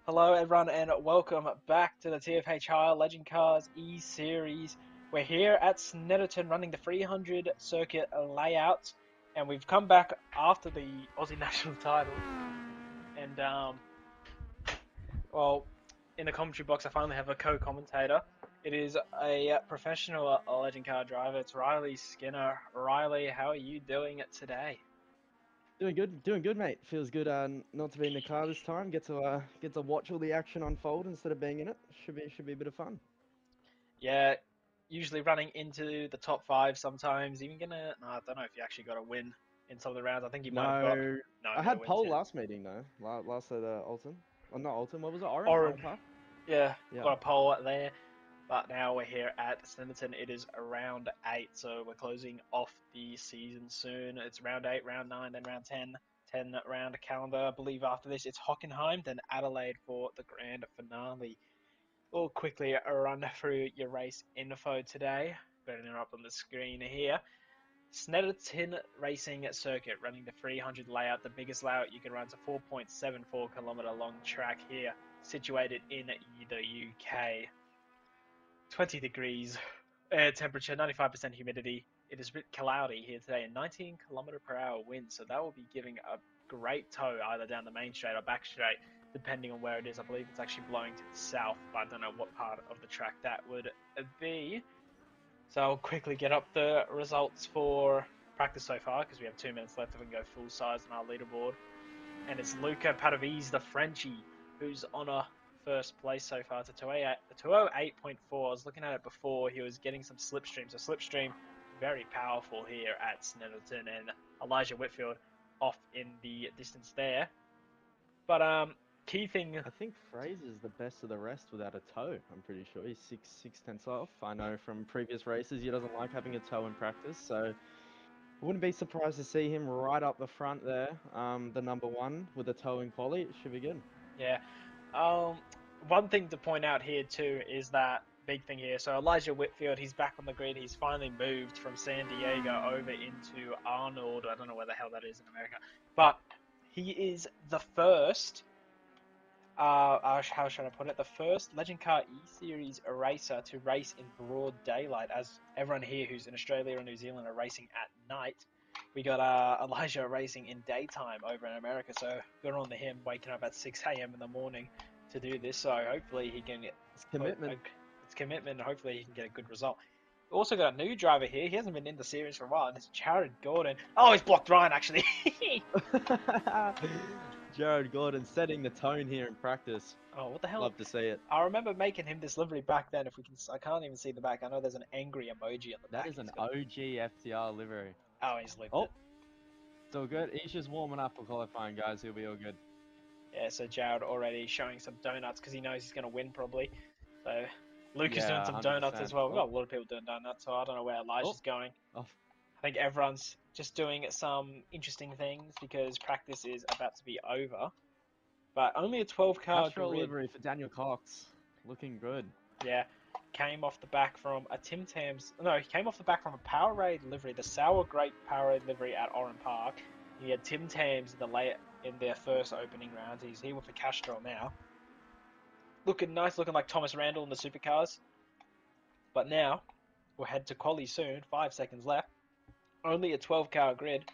Hello, everyone, and welcome back to the TFHR Legend Cars E-Series. We're here at Snetterton running the 300 circuit layout, and we've come back after the Aussie national title. And, well, in the commentary box, I finally have a co-commentator. It is a professional Legend Car driver. It's Riley Skinner. Riley, how are you doing today? Doing good, mate. Feels good. Not to be in the car this time. Get to watch all the action unfold instead of being in it. Should be a bit of fun. Yeah, usually running into the top five sometimes. Even gonna, no, I don't know if you actually got a win in some of the rounds. I think you might have got No, I no had wins pole yet. last meeting though. Last at Alton. Oh, not Alton. What was it? Oran Oren, Park. yeah, Yeah. got a pole there. But now we're here at Snetterton. It is round 8, so we're closing off the season soon. It's round 8, round 9, then round 10. 10 round calendar. I believe after this it's Hockenheim, then Adelaide for the grand finale. We'll quickly run through your race info today. Putting it up on the screen here. Snetterton Racing Circuit, running the 300 layout, the biggest layout you can run. It's a 4.74 kilometer long track here, situated in the UK. 20 degrees air temperature, 95% humidity. It is a bit cloudy here today, and 19 km/h wind, so that will be giving a great tow either down the main straight or back straight, depending on where it is. I believe it's actually blowing to the south, but I don't know what part of the track that would be. So I'll quickly get up the results for practice so far because we have 2 minutes left if we can go full size on our leaderboard. And it's Luca Padovese, the Frenchie, who's on a first place so far. It's a 208.4. I was looking at it before. He was getting some slipstream. So slipstream, very powerful here at Snetterton, and Elijah Whitfield off in the distance there. But key thing, I think Fraser's the best of the rest without a toe. I'm pretty sure he's six tenths off. I know from previous races he doesn't like having a toe in practice, so I wouldn't be surprised to see him right up the front there. The number one with a toe in quali. It should be good. yeah. Um, One thing to point out here too is that big thing here. So Elijah Whitfield, he's back on the grid. He's finally moved from San Diego over into Arnold. I don't know where the hell that is in America, but he is the first. How should I put it? The first Legend Car E Series racer to race in broad daylight, as everyone here who's in Australia or New Zealand are racing at night. We got Elijah racing in daytime over in America, so good on to him waking up at 6 a.m. in the morning to do this. So hopefully he can It's put commitment. it's commitment. Hopefully he can get a good result. We also got a new driver here. He hasn't been in the series for a while, and it's Jared Gordon. Oh, he's blocked Ryan actually. Jared Gordon setting the tone here in practice. Oh, what the hell? Love to see it. I remember making him this livery back then. If we can, I can't even see the back. I know there's an angry emoji on the That back. is He's an got. OG FTR livery. Oh, he's looped Oh, it. it's all good. He's just warming up for qualifying, guys. He'll be all good. Yeah. So Jared already showing some donuts because he knows he's gonna win probably. So Luke is doing Yeah, some donuts as 100%. well. We've Oh, got a lot of people doing donuts. So I don't know where oh, Elijah's going. oh. I think everyone's just doing some interesting things because practice is about to be over. But only a 12 car Castrol grid. livery for Daniel Cox. Looking good. Yeah, came off the back from a Tim Tams. No, he came off the back from a Powerade livery, the Sour Grape Powerade livery at Oran Park. He had Tim Tams in the late in their first opening rounds. He's here with the Castrol now, looking nice, looking like Thomas Randall in the supercars. But now we'll head to quali soon. 5 seconds left. Only a 12 car grid,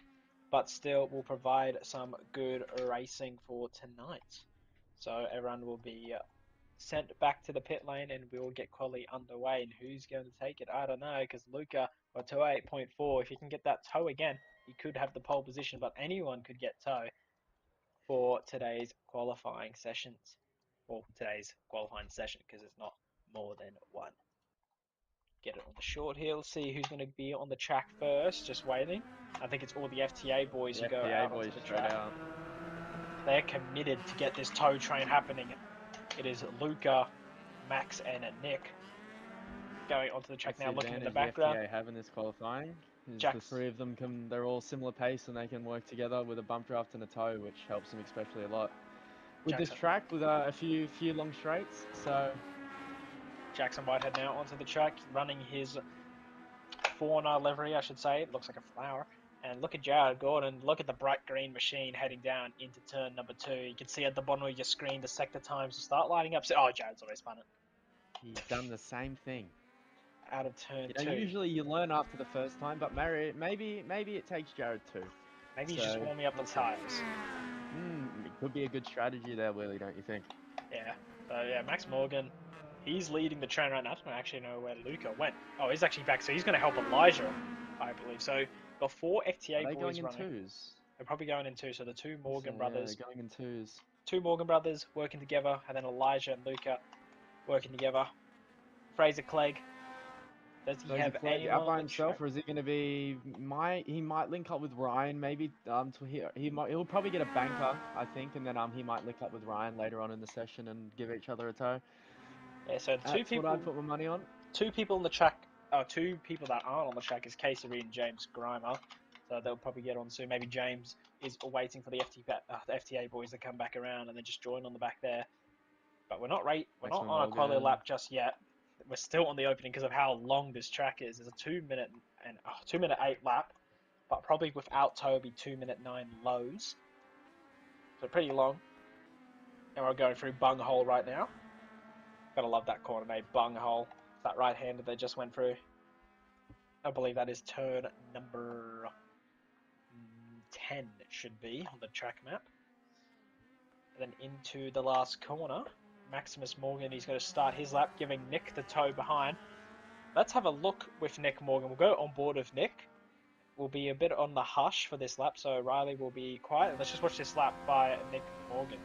but still will provide some good racing for tonight. So everyone will be sent back to the pit lane and we will get quali underway. And who's going to take it? I don't know, because Luca or 208.4, if he can get that toe again, he could have the pole position, but anyone could get toe for today's qualifying sessions. Well, today's qualifying session, because it's not more than one. Get it on the short here. Let's see who's going to be on the track first. Just waiting. I think it's all the FTA boys The who go FTA out onto boys the straight track. out. They're committed to get this tow train happening. It is Luca, Max, and Nick going onto the track That's now, the looking in the advantage the background. FTA have in this qualifying. Is the Jack's three of them can they're all similar pace and they can work together with a bump draft and a toe, which helps them especially a lot. With this Jackson track with a few long straights, so Jackson Whitehead now onto the track, running his fauna livery, I should say. It looks like a flower. And look at Jared Gordon. Look at the bright green machine heading down into turn number 2. You can see at the bottom of your screen the sector times will start lighting up. So, oh, Jared's already spun it. He's done the same thing. Out of turn You know, 2. usually you learn after the first time, but maybe it takes Jared too. Maybe he's just So warming up the we'll see. tires. It could be a good strategy there, Willie, don't you think? Yeah. So, yeah, Max Morgan, he's leading the train right now. I don't actually know where Luca went. Oh, he's actually back. So he's going to help Elijah, I believe. So got 4 Are FTA they going boys in running. twos? They're probably going in 2. So the two So Morgan yeah, they're brothers. going in twos. Two Morgan brothers working together. And then Elijah and Luca working together. Fraser Clegg. Does he Fraser have Clegg anyone out on by the track? himself, or is he going to be? He might link up with Ryan, maybe. He'll probably get a banker, I think, and then he might link up with Ryan later on in the session and give each other a tow. Yeah, so the That's what I'd put my money on. two people on the track, oh, two people that aren't on the track is Casey Reed and James Grimer. So they'll probably get on soon. Maybe James is waiting for the FTA boys to come back around and then just join on the back there. But we're not We're not Maximum on a quality Morgan. lap just yet. We're still on the opening because of how long this track is. It's a 2 minute and 2 minute 8 lap, but probably without Toby 2 minute 9 lows. So pretty long. And we're going through Bung Hole right now. Gotta love that corner, mate. Bung Hole. It's that right hander they just went through. I believe that is turn number 10, it should be, on the track map. And then into the last corner. Maximus Morgan, he's going to start his lap, giving Nick the tow behind. Let's have a look with Nick Morgan. We'll go on board with Nick. We'll be a bit on the hush for this lap, so Riley will be quiet. Let's just watch this lap by Nick Morgan.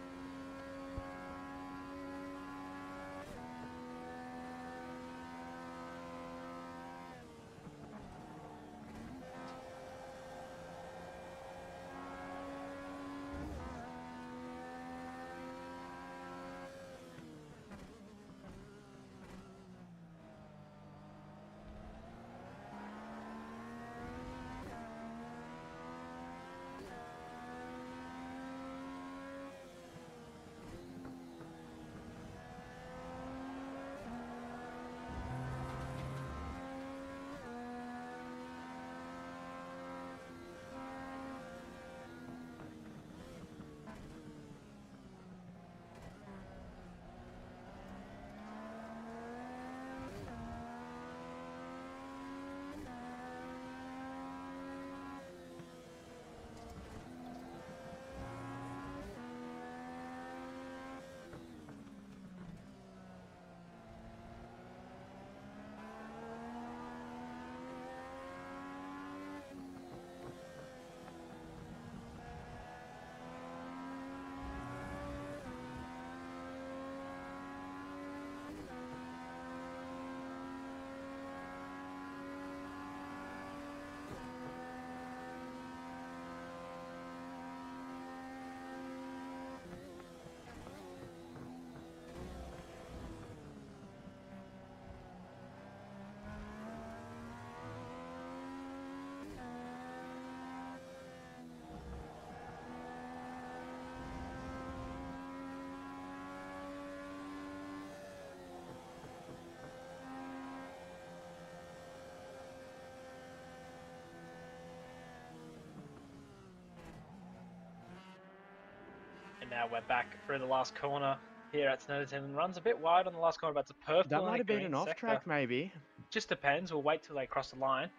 And now we're back through the last corner here at Snetterton. Runs a bit wide on the last corner, but it's a That purple and might a have been green an off sector. track, maybe. Just depends. We'll wait till they cross the line.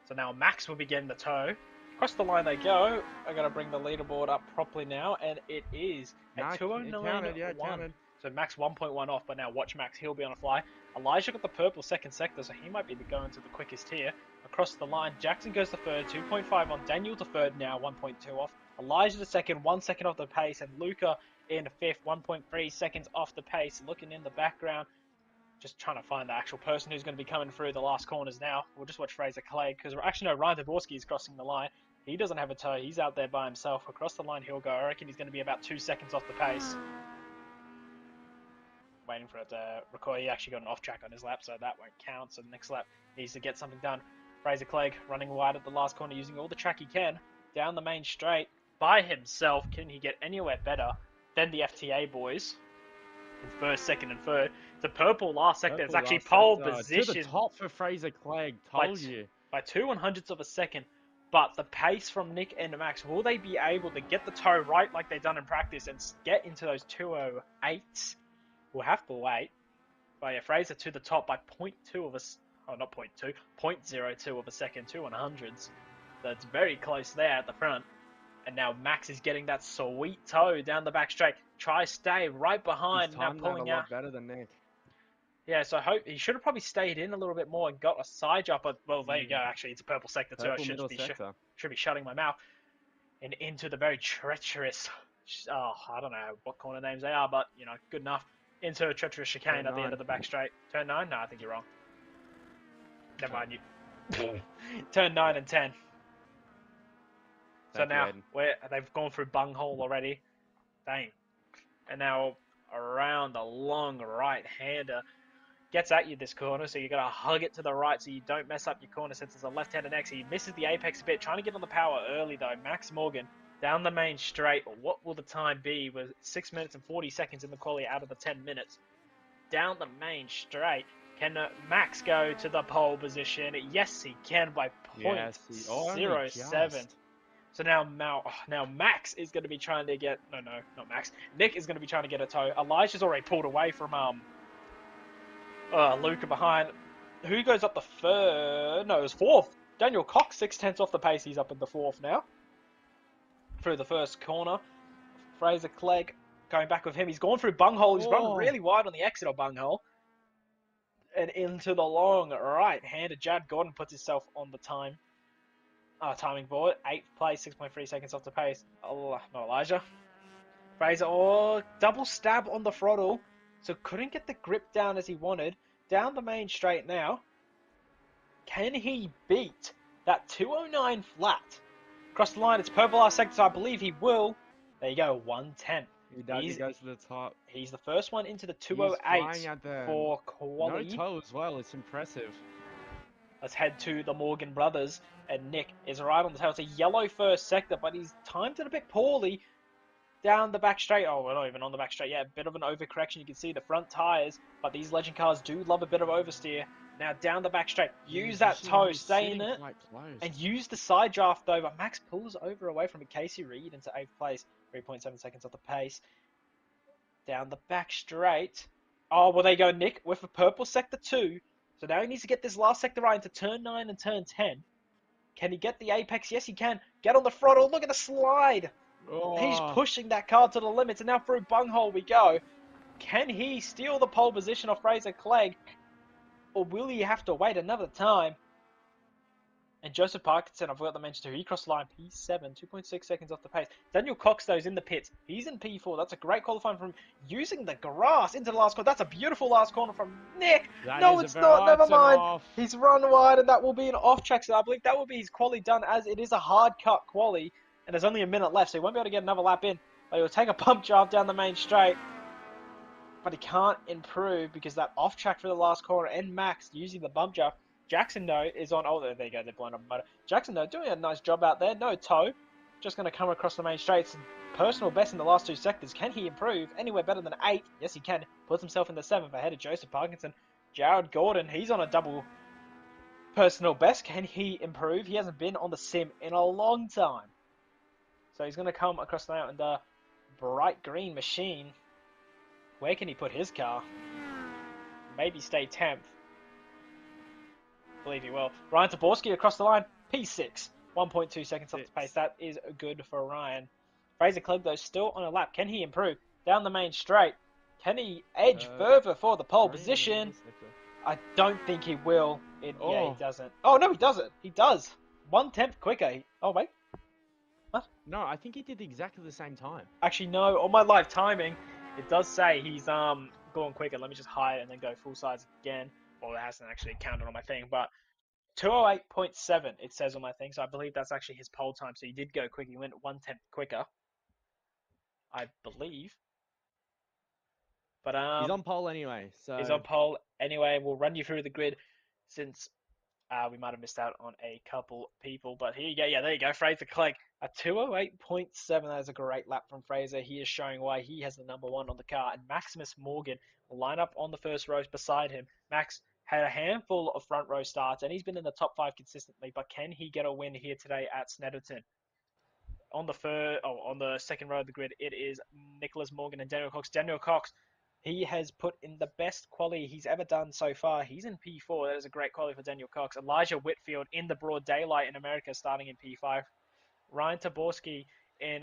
So now Max will be getting the tow. Across the line they go. I gotta bring the leaderboard up properly now, and it is at Nah, it counted. Yeah, it 209.1. counted. So Max 1.1 off, but now watch Max. He'll be on a fly. Elijah got the purple second sector, so he might be going to the quickest here. Across the line, Jackson goes to third, 2.5 on. Daniel to third now, 1.2 off. Elijah to second, 1 second off the pace, and Luca in fifth, 1.3 seconds off the pace. Looking in the background, just trying to find the actual person who's going to be coming through the last corners now. We'll just watch Fraser Clegg, because actually no, Ryan Dvorsky is crossing the line. He doesn't have a tow. He's out there by himself. Across the line he'll go. I reckon he's going to be about 2 seconds off the pace. Waiting for it to record. He actually got an off track on his lap, so that won't count. So the next lap needs to get something done. Fraser Clegg running wide at the last corner, using all the track he can. Down the main straight by himself. Can he get anywhere better than the FTA boys? In first, second, and third. The purple last sector is Purple actually last pole sector. To the position top for Fraser Clegg. by Told you. by 2/100ths of a second. But the pace from Nick and Max, will they be able to get the toe right like they've done in practice and get into those 2:08s? We'll have to wait. But yeah, Fraser to the top by point 0.2 of a, oh not point 0.2, 0.02 of a second, 2/100s. So it's very close there at the front. And now Max is getting that sweet toe down the back straight. Try stay right He's behind. Now timed that a pulling out. lot better than Nick. Yeah, so I hope he should have probably stayed in a little bit more and got a side jump. But well, there you go. Mm. Actually, it's a purple sector too. I Purple middle sector. should be shutting my mouth. And into the very treacherous. Oh, I don't know what corner names they are, but you know, good enough. Into a treacherous chicane Turn at the end 9. of the back straight. Turn 9? No, I think you're wrong. Never Oh. mind you. Turn 9 and 10. So Thank you, now Aiden. they've gone through bunghole already. Dang. And now around the long right hander gets at you this corner, so you got to hug it to the right so you don't mess up your corner since it's a left-hander next. He misses the apex a bit, trying to get on the power early though. Max Morgan down the main straight. What will the time be? With 6 minutes and 40 seconds in the quali out of the 10 minutes. Down the main straight. Can Max go to the pole position? Yes, he can by Yes, he only .07. just. So now Max is going to be trying to get no, not Max. Nick is going to be trying to get a toe. Elijah's already pulled away from Luca behind. Who goes up the third? No, it was fourth. Daniel Cox, 6/10 off the pace. He's up in the fourth now. Through the first corner. Fraser Clegg going back with him. He's gone through bunghole. He's run Oh, really wide on the exit of bunghole. And into the long right hander. Jad Gordon puts himself on the timing board. 8th place, 6.3 seconds off the pace. Oh, not Elijah. Fraser, double stab on the throttle. So couldn't get the grip down as he wanted. Down the main straight now. Can he beat that 209 flat? Across the line, it's purple last sector, so I believe he will. There you go, 110. he does. He He's goes to the top. he's the first one into the He's flying 208 at the for no quali. toe as well. It's impressive. Let's head to the Morgan brothers, and Nick is right on the tail. It's a yellow first sector, but he's timed it a bit poorly. Down the back straight. Oh, we're not even on the back straight yet. A bit of an overcorrection. You can see the front tires, but these legend cars do love a bit of oversteer. Now down the back straight. Yeah, Use he's that actually toe, he's stay in sitting it, quite close. and use the side draft though. But Max pulls over away from it. Casey Reed into 8th place, 3.7 seconds off the pace. Down the back straight. Oh, well, there you go, Nick, with a purple sector 2. So now he needs to get this last sector right into turn 9 and turn 10. Can he get the apex? Yes, he can. Get on the throttle. Look at the slide. He's Oh, pushing that car to the limits, and now through bunghole we go. Can he steal the pole position off Fraser Clegg, or will he have to wait another time? And Joseph Parkinson, I forgot to mention too, he crossed the line P7, 2.6 seconds off the pace. Daniel Cox, though, is in the pits. He's in P4. That's a great qualifying from using the grass into the last corner. That's a beautiful last corner from Nick. that No, is a it's very. not. Oh, Never it's an mind. off. He's run wide, and that will be an off track. So I believe that will be his quali done, as it is a hard cut quali, and there's only a minute left, so he won't be able to get another lap in. But he will take a pump job down the main straight. But he can't improve because that off track for the last corner and Max using the bump job. Jackson, though, is on. Oh, there you go. They're blown up motor. Jackson, though, doing a nice job out there. No toe. Just going to come across the main straights. Personal best in the last 2 sectors. Can he improve anywhere better than 8? Yes, he can. Puts himself in the 7th ahead of Joseph Parkinson. Jared Gordon, he's on a double personal best. Can he improve? He hasn't been on the sim in a long time. So he's going to come across the mountain. The bright green machine. Where can he put his car? Maybe stay 10th. Believe he will. Ryan Taborski across the line, P6. 1.2 seconds off the pace. That is good for Ryan. Fraser Clegg, though, still on a lap. Can he improve? Down the main straight. Can he edge further for the pole position? I don't think he will. Yeah, he doesn't. Oh, no, he doesn't. He does. 1/10 quicker. Oh, wait. What? No, I think he did exactly the same time. Actually, no. On my live timing, it does say he's going quicker. Let me just hide and then go full size again. Well, it hasn't actually counted on my thing, but 208.7 it says on my thing, so I believe that's actually his pole time. So he did go quick. He went 1/10 quicker, I believe. But He's on pole anyway, he's so on pole anyway. We'll run you through the grid since we might have missed out on a couple people. But here you go. Yeah, there you go. Fraser Clegg, a 208.7. That is a great lap from Fraser. He is showing why he has the number 1 on the car. And Maximus Morgan will line up on the first row beside him. Max had a handful of front row starts, and he's been in the top 5 consistently. But can he get a win here today at Snetterton? On the second row of the grid, it is Nicholas Morgan and Daniel Cox. Daniel Cox, he has put in the best quali he's ever done so far. He's in P4. That is a great quali for Daniel Cox. Elijah Whitfield in the broad daylight in America, starting in P5. Ryan Taborski in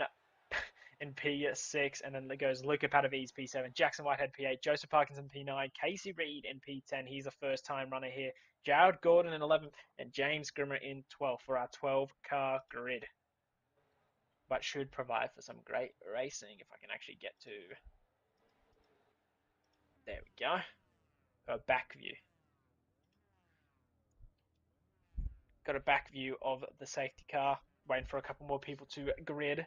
in P6, and then it goes Luca Padaviz P7, Jackson Whitehead P8, Joseph Parkinson P9, Casey Reed in P10. He's a first-time runner here. Jared Gordon in 11th, and James Grimmer in 12th for our 12-car grid. But should provide for some great racing if I can actually get to. There we go. A back view. Got a back view of the safety car. Waiting for a couple more people to grid.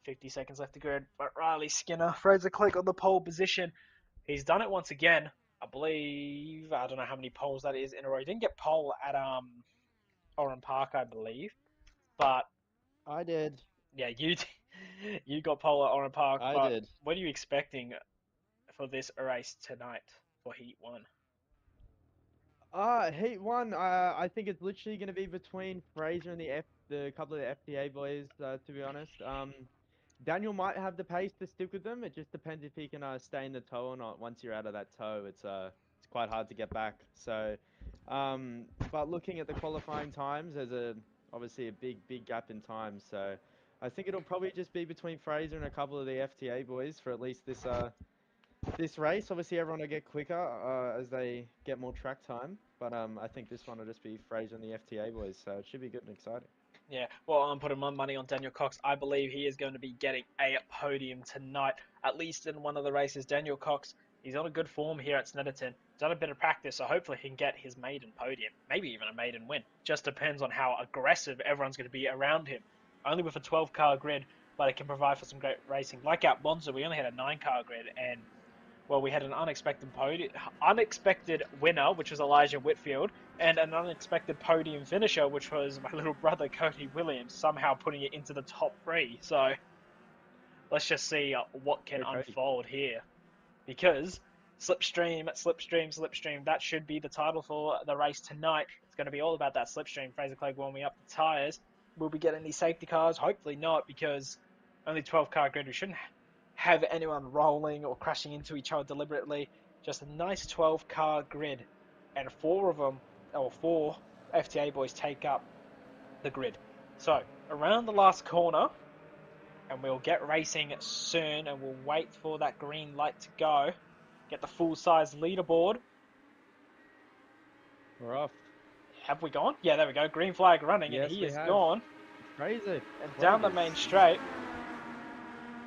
50 seconds left to grid. But Riley Skinner, Fraser Click on the pole position. He's done it once again. I believe, I don't know how many poles that is in a row. He didn't get pole at Oran Park, I believe. But I did. yeah, you got pole at Oran Park. I But did. what are you expecting for this race tonight for Heat 1? Heat one. I think it's literally going to be between Fraser and the couple of the FTA boys. To be honest, Daniel might have the pace to stick with them. It just depends if he can stay in the tow or not. Once you're out of that tow, it's quite hard to get back. So, but looking at the qualifying times, there's obviously a big gap in time. So, I think it'll probably just be between Fraser and a couple of the FTA boys for at least this race. Obviously, everyone will get quicker as they get more track time, but I think this one will just be Fraser and the FTA boys, so it should be good and exciting. Yeah, well, I'm putting my money on Daniel Cox. I believe he is going to be getting a podium tonight, at least in one of the races. Daniel Cox, he's on a good form here at Snetterton. Done a bit of practice, so hopefully he can get his maiden podium, maybe even a maiden win. Just depends on how aggressive everyone's going to be around him. Only with a 12-car grid, but it can provide for some great racing. Like at Monza, we only had a 9-car grid, and well, we had an unexpected winner, which was Elijah Whitfield, and an unexpected podium finisher, which was my little brother Cody Williams, somehow putting it into the top 3. So let's just see what can Go Cody. unfold here, because slipstream, slipstream, slipstream. That should be the title for the race tonight. It's going to be all about that slipstream. Fraser Clegg warming up the tyres. We'll be getting these safety cars. Hopefully not, because only 12-car grid. We shouldn't have anyone rolling or crashing into each other deliberately. Just a nice 12-car grid, and four FTA boys take up the grid. So around the last corner, and we'll get racing soon, and we'll wait for that green light to go. Get the full-size leaderboard. We're off. Have we gone? Yeah, there we go. Green flag running, and Yes, he we is have. gone. Fraser And down Clegg the main straight.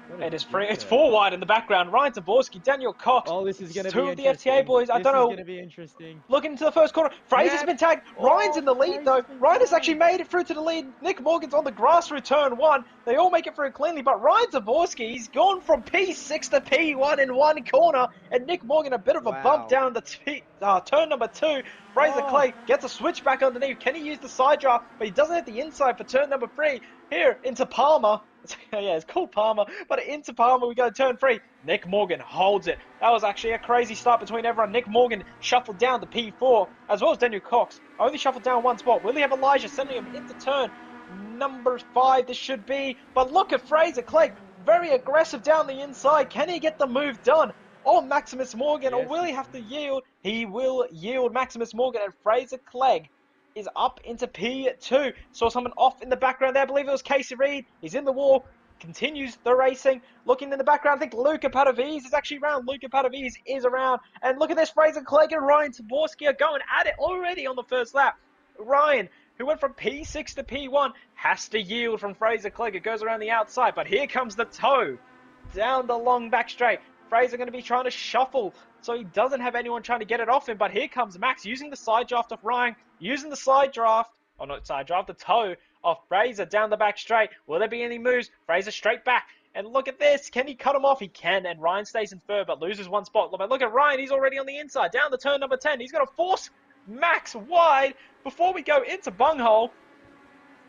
what a It is free. It's ginger. four wide in the background. Ryan Taborski, Daniel Cox. Oh, this is It's going to two be of the FTA interesting. boys. I This don't is know. going to be interesting. Looking into the first corner. Fraser's Yep. been tagged. Ryan's Oh, in the lead, though. Fraser's been Ryan has actually tagged. made it through to the lead. Nick Morgan's on the grass through turn 1. They all make it through cleanly, but Ryan Zaborski, he's gone from P6 to P1 in one corner, and Nick Morgan a bit of a bump Wow. down the turn number 2. Fraser Oh, Clay gets a switch back underneath. Can he use the side draft? But he doesn't hit the inside for turn number 3. Here, into Palmer. Yeah, it's called Palmer, but into Palmer we go turn 3. Nick Morgan holds it. That was actually a crazy start between everyone. Nick Morgan shuffled down to P4, as well as Daniel Cox. Only shuffled down one spot. Will he have Elijah sending him into turn number 5? This should be. But look at Fraser Clegg. Very aggressive down the inside. Can he get the move done on Maximus Morgan, or yes, will he he have to can. yield? He will yield. Maximus Morgan, and Fraser Clegg is up into P2. Saw someone off in the background there. I believe it was Casey Reed. He's in the wall. Continues the racing. Looking in the background, I think Luca Padaviz is actually around. Luca Padaviz is around. And look at this. Fraser Clegg and Ryan Taborski are going at it already on the first lap. Ryan, who went from P6 to P1, has to yield from Fraser Clegg. It goes around the outside, but here comes the toe down the long back straight. Fraser going to be trying to shuffle, so he doesn't have anyone trying to get it off him. But here comes Max using the side draft of Ryan, using the side draft, or not side draft, the toe of Fraser down the back straight. Will there be any moves? Fraser straight back. And look at this. Can he cut him off? He can. And Ryan stays in third, but loses one spot. But look at Ryan. He's already on the inside. Down the turn number 10. He's going to force Max wide before we go into bunghole.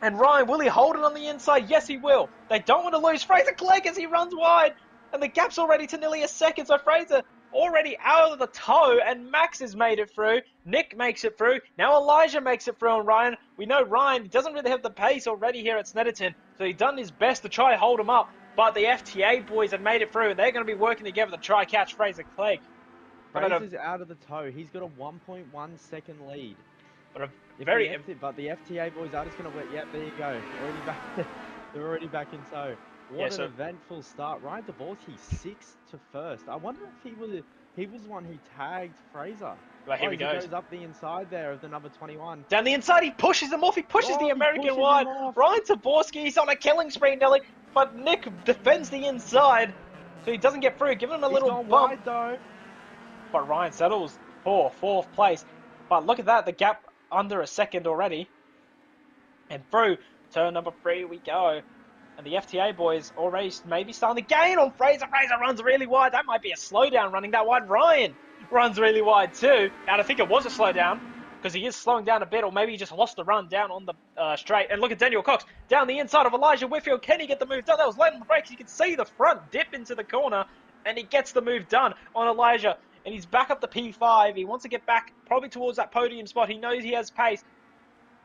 And Ryan, will he hold it on the inside? Yes, he will. They don't want to lose Fraser Clegg as he runs wide. And the gap's already to nearly a second. So Fraser already out of the toe, and Max has made it through. Nick makes it through. Now Elijah makes it through, and Ryan. We know Ryan doesn't really have the pace already here at Snetterton, so he's done his best to try and hold him up. But the FTA boys have made it through, and they're going to be working together to try catch Fraser Clegg. Fraser's out of the toe. He's got a 1.1 second lead. But a If very the FTA boys are just going to win. Yep, there you go. Already back. They're already back in tow. What an eventful start. Ryan Dvorsky 6th to 1st. I wonder if he was the one who tagged Fraser. Well, here he goes up the inside there of the number 21. Down the inside, he pushes him off. He pushes the American wide. Ryan Dvorsky's on a killing spree, Nelly. But Nick defends the inside, so he doesn't get through. Give him a little bump. Wide, though. But Ryan settles for 4th place. But look at that, the gap under a second already. And through turn number 3 we go. And the FTA boys already maybe starting to gain on Fraser. Fraser runs really wide. That might be a slowdown running that wide. Ryan runs really wide too. And I think it was a slowdown because he is slowing down a bit, or maybe he just lost the run down on the straight. And look at Daniel Cox down the inside of Elijah Whitfield. Can he get the move done? That was late on the brakes. You can see the front dip into the corner, and he gets the move done on Elijah. And he's back up to P5. He wants to get back probably towards that podium spot. He knows he has pace.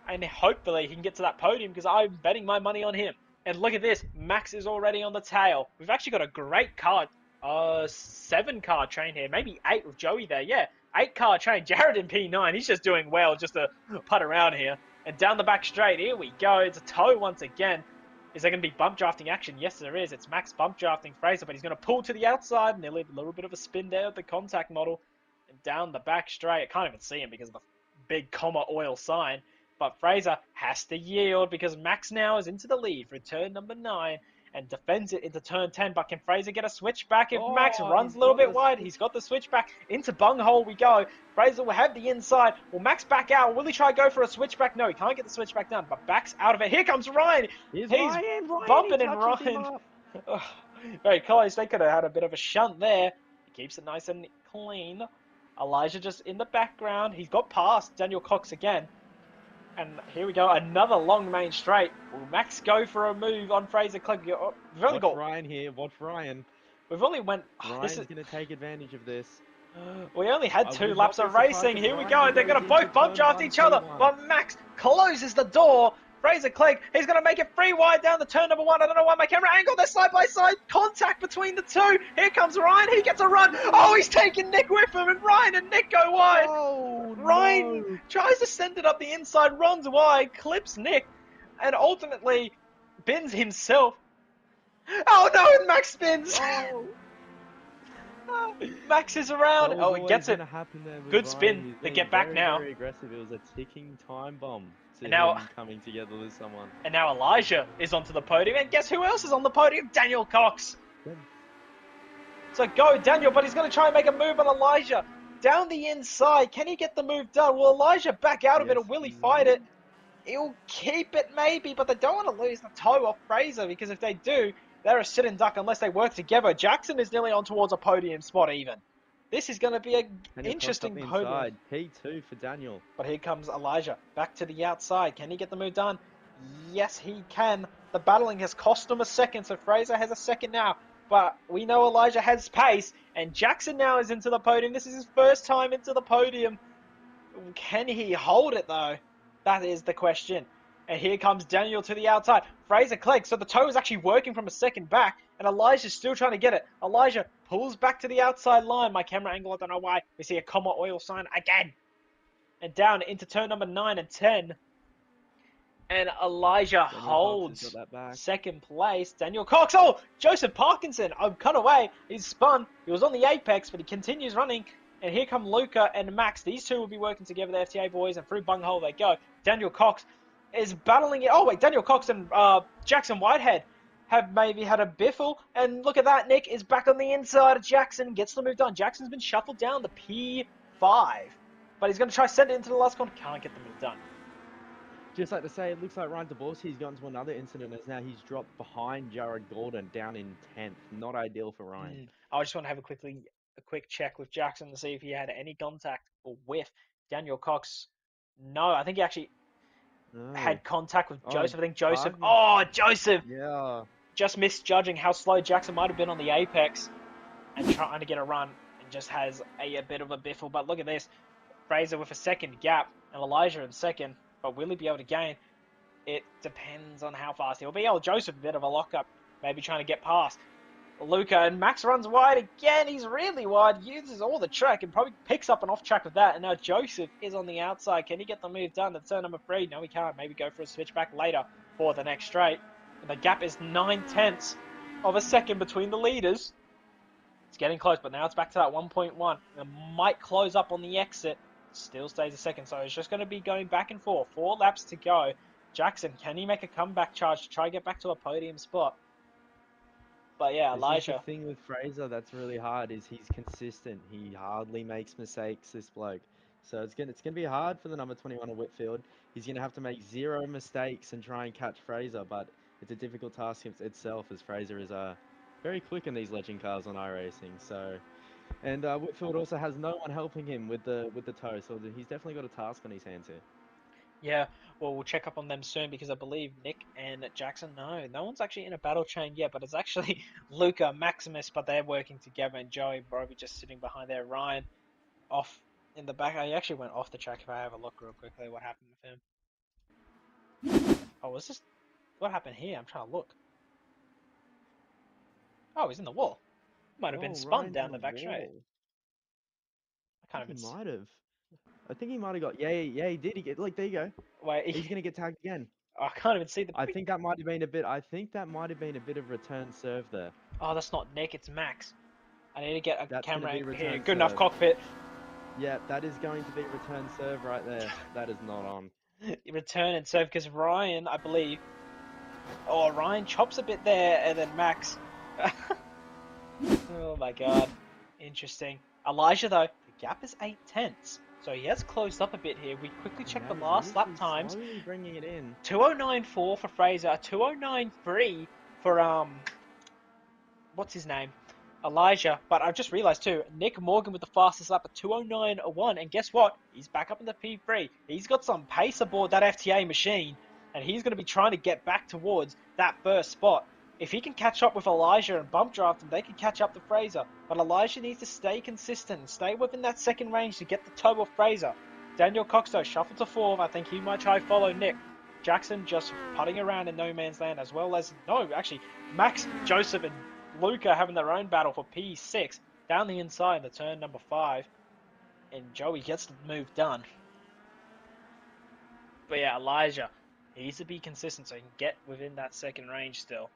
And hopefully he can get to that podium because I'm betting my money on him. And look at this. Max is already on the tail. We've actually got a great car. 7-car train here. Maybe 8 with Joey there. Yeah, 8-car train. Jared in P9. He's just doing well just to putt around here. And down the back straight. Here we go. It's a toe once again. Is there going to be bump drafting action? Yes, there is. It's Max bump drafting Fraser, but he's going to pull to the outside. And a little bit of a spin there with the contact model. And down the back straight. I can't even see him because of the big comma oil sign. But Fraser has to yield because Max now is into the lead for turn number 9 and defends it into turn 10. But can Fraser get a switchback if Max runs a little bit wide? He's got the switchback. Into bunghole we go. Fraser will have the inside. Will Max back out? Will he try to go for a switchback? No, he can't get the switchback done. But backs out of it. Here comes Ryan. He's bumping and Ryan. Very close. They could have had a bit of a shunt there. He keeps it nice and clean. Elijah just in the background. He's got past Daniel Cox again. And here we go, another long main straight. Will Max go for a move on Fraser Clegg? We've only got Ryan here. Watch Ryan. We've only went. Ryan's going to take advantage of this. We only had 2 laps of racing. Here we go. They're going to both bump draft each other. But Max closes the door. Fraser Clegg, he's going to make it 3 wide down the turn number 1. I don't know why my camera angled. They're side by side. Contact between the 2. Here comes Ryan. He gets a run. Oh, he's taking Nick with him. And Ryan and Nick go wide. Oh, Ryan tries to send it up the inside, runs wide, clips Nick, and ultimately bins himself. Oh no, and Max spins. Oh. Max is around. Oh, he gets it. Good spin. They get back now. Very aggressive. It was a ticking time bomb. And now coming together with someone. And now Elijah is onto the podium. And guess who else is on the podium? Daniel Cox. So go Daniel, but he's going to try and make a move on Elijah. Down the inside. Can he get the move done? Will Elijah back out of it, or will he fight it? He'll keep it maybe, but they don't want to lose the toe off Fraser, because if they do, they're a sit and duck unless they work together. Jackson is nearly on towards a podium spot even. This is going to be an interesting podium. P2 for Daniel. But here comes Elijah. Back to the outside. Can he get the move done? Yes, he can. The battling has cost him a second, so Fraser has a second now. But we know Elijah has pace, and Jackson now is into the podium. This is his first time into the podium. Can he hold it, though? That is the question. And here comes Daniel to the outside. Fraser Clegg. So the toe is actually working from a second back, and Elijah's still trying to get it. Elijah pulls back to the outside line. My camera angle, I don't know why. We see a comma oil sign again. And down into turn number 9 and 10. And Elijah holds second place. Daniel Cox. Oh, Joseph Parkinson. I'm cut away. He's spun. He was on the apex, but he continues running. And here come Luca and Max. These two will be working together, the FTA boys, and through bunghole they go. Daniel Cox is battling it. Oh, wait, Daniel Cox and Jackson Whitehead have maybe had a biffle. And look at that. Nick is back on the inside. Jackson gets the move done. Jackson's been shuffled down to P5. But he's going to try to send it into the last corner. Can't get the move done. Just like to say, it looks like Ryan Dvorsky's gone to another incident as now he's dropped behind Jared Gordon down in 10th. Not ideal for Ryan. I just want to have a quick check with Jackson to see if he had any contact or whiff. Daniel Cox, no, I think he actually had contact with Joseph. I think Joseph. Joseph! Yeah. Just misjudging how slow Jackson might have been on the apex and trying to get a run. And just has a bit of a biffle. But look at this. Fraser with a second gap and Elijah in second. But will he be able to gain? It depends on how fast he'll be. Oh, Joseph, a bit of a lockup. Maybe trying to get past Luca. And Max runs wide again. He's really wide. Uses all the track and probably picks up an off track with that. And now Joseph is on the outside. Can he get the move done? That's turn number 3. No, he can't. Maybe go for a switch back later for the next straight. And the gap is 9/10 of a second between the leaders. It's getting close, but now it's back to that 1.1. It might close up on the exit. Still stays a second, so it's just going to be going back and forth. 4 laps to go. Jackson, can he make a comeback charge to try to get back to a podium spot? But yeah, This is the Elijah. thing with Fraser that's really hard is he's consistent. He hardly makes mistakes, this bloke. So it's gonna be hard for the number 21 of Whitfield. He's gonna have to make 0 mistakes and try and catch Fraser, but it's a difficult task itself as Fraser is very quick in these legend cars on iRacing. So and Whitfield also has no one helping him with the toe, so he's definitely got a task on his hands here. Yeah, well, we'll check up on them soon because I believe Nick and Jackson, no one's actually in a battle chain yet, but it's actually Luca, Maximus, but they're working together, and Joey Broby just sitting behind there. Ryan off in the back. I actually went off the track if I have a look real quickly what happened with him. Oh, was this what happened here? I'm trying to look. Oh, he's in the wall. Might have been Oh, spun Ryan's in down the the back straight. wall. I I can't think he even see. might have. I think he might have got. Yeah, he did. Like there you go. Wait, He's gonna get tagged again. I can't even see the. I think that might have been a bit. I think that might have been a bit of return serve there. Oh, that's not Nick. It's Max. I need to get a That's going to camera be angle here. return Good enough serve. cockpit. Yeah, that is going to be return serve right there. That is not on. Return and serve because Ryan, I believe. Oh, Ryan chops a bit there, and then Max. Oh my god. Interesting. Elijah, though, the gap is 8/10. So he has closed up a bit here. We quickly He check the has. He last is. lap He's times. slowly bringing it in. 2094 for Fraser, 2093 for what's his name? Elijah. But I've just realized too, Nick Morgan with the fastest lap at 209.1, and guess what? He's back up in the P3. He's got some pace aboard that FTA machine, and he's going to be trying to get back towards that first spot. If he can catch up with Elijah and bump draft him, they can catch up to Fraser. But Elijah needs to stay consistent and stay within that second range to get the toe of Fraser. Daniel Cox though shuffled to 4th. I think he might try follow Nick. Jackson just putting around in no man's land, as well as no, actually Max, Joseph, and Luca having their own battle for P6 down the inside, the turn number 5, and Joey gets the move done. But yeah, Elijah, he needs to be consistent so he can get within that second range still.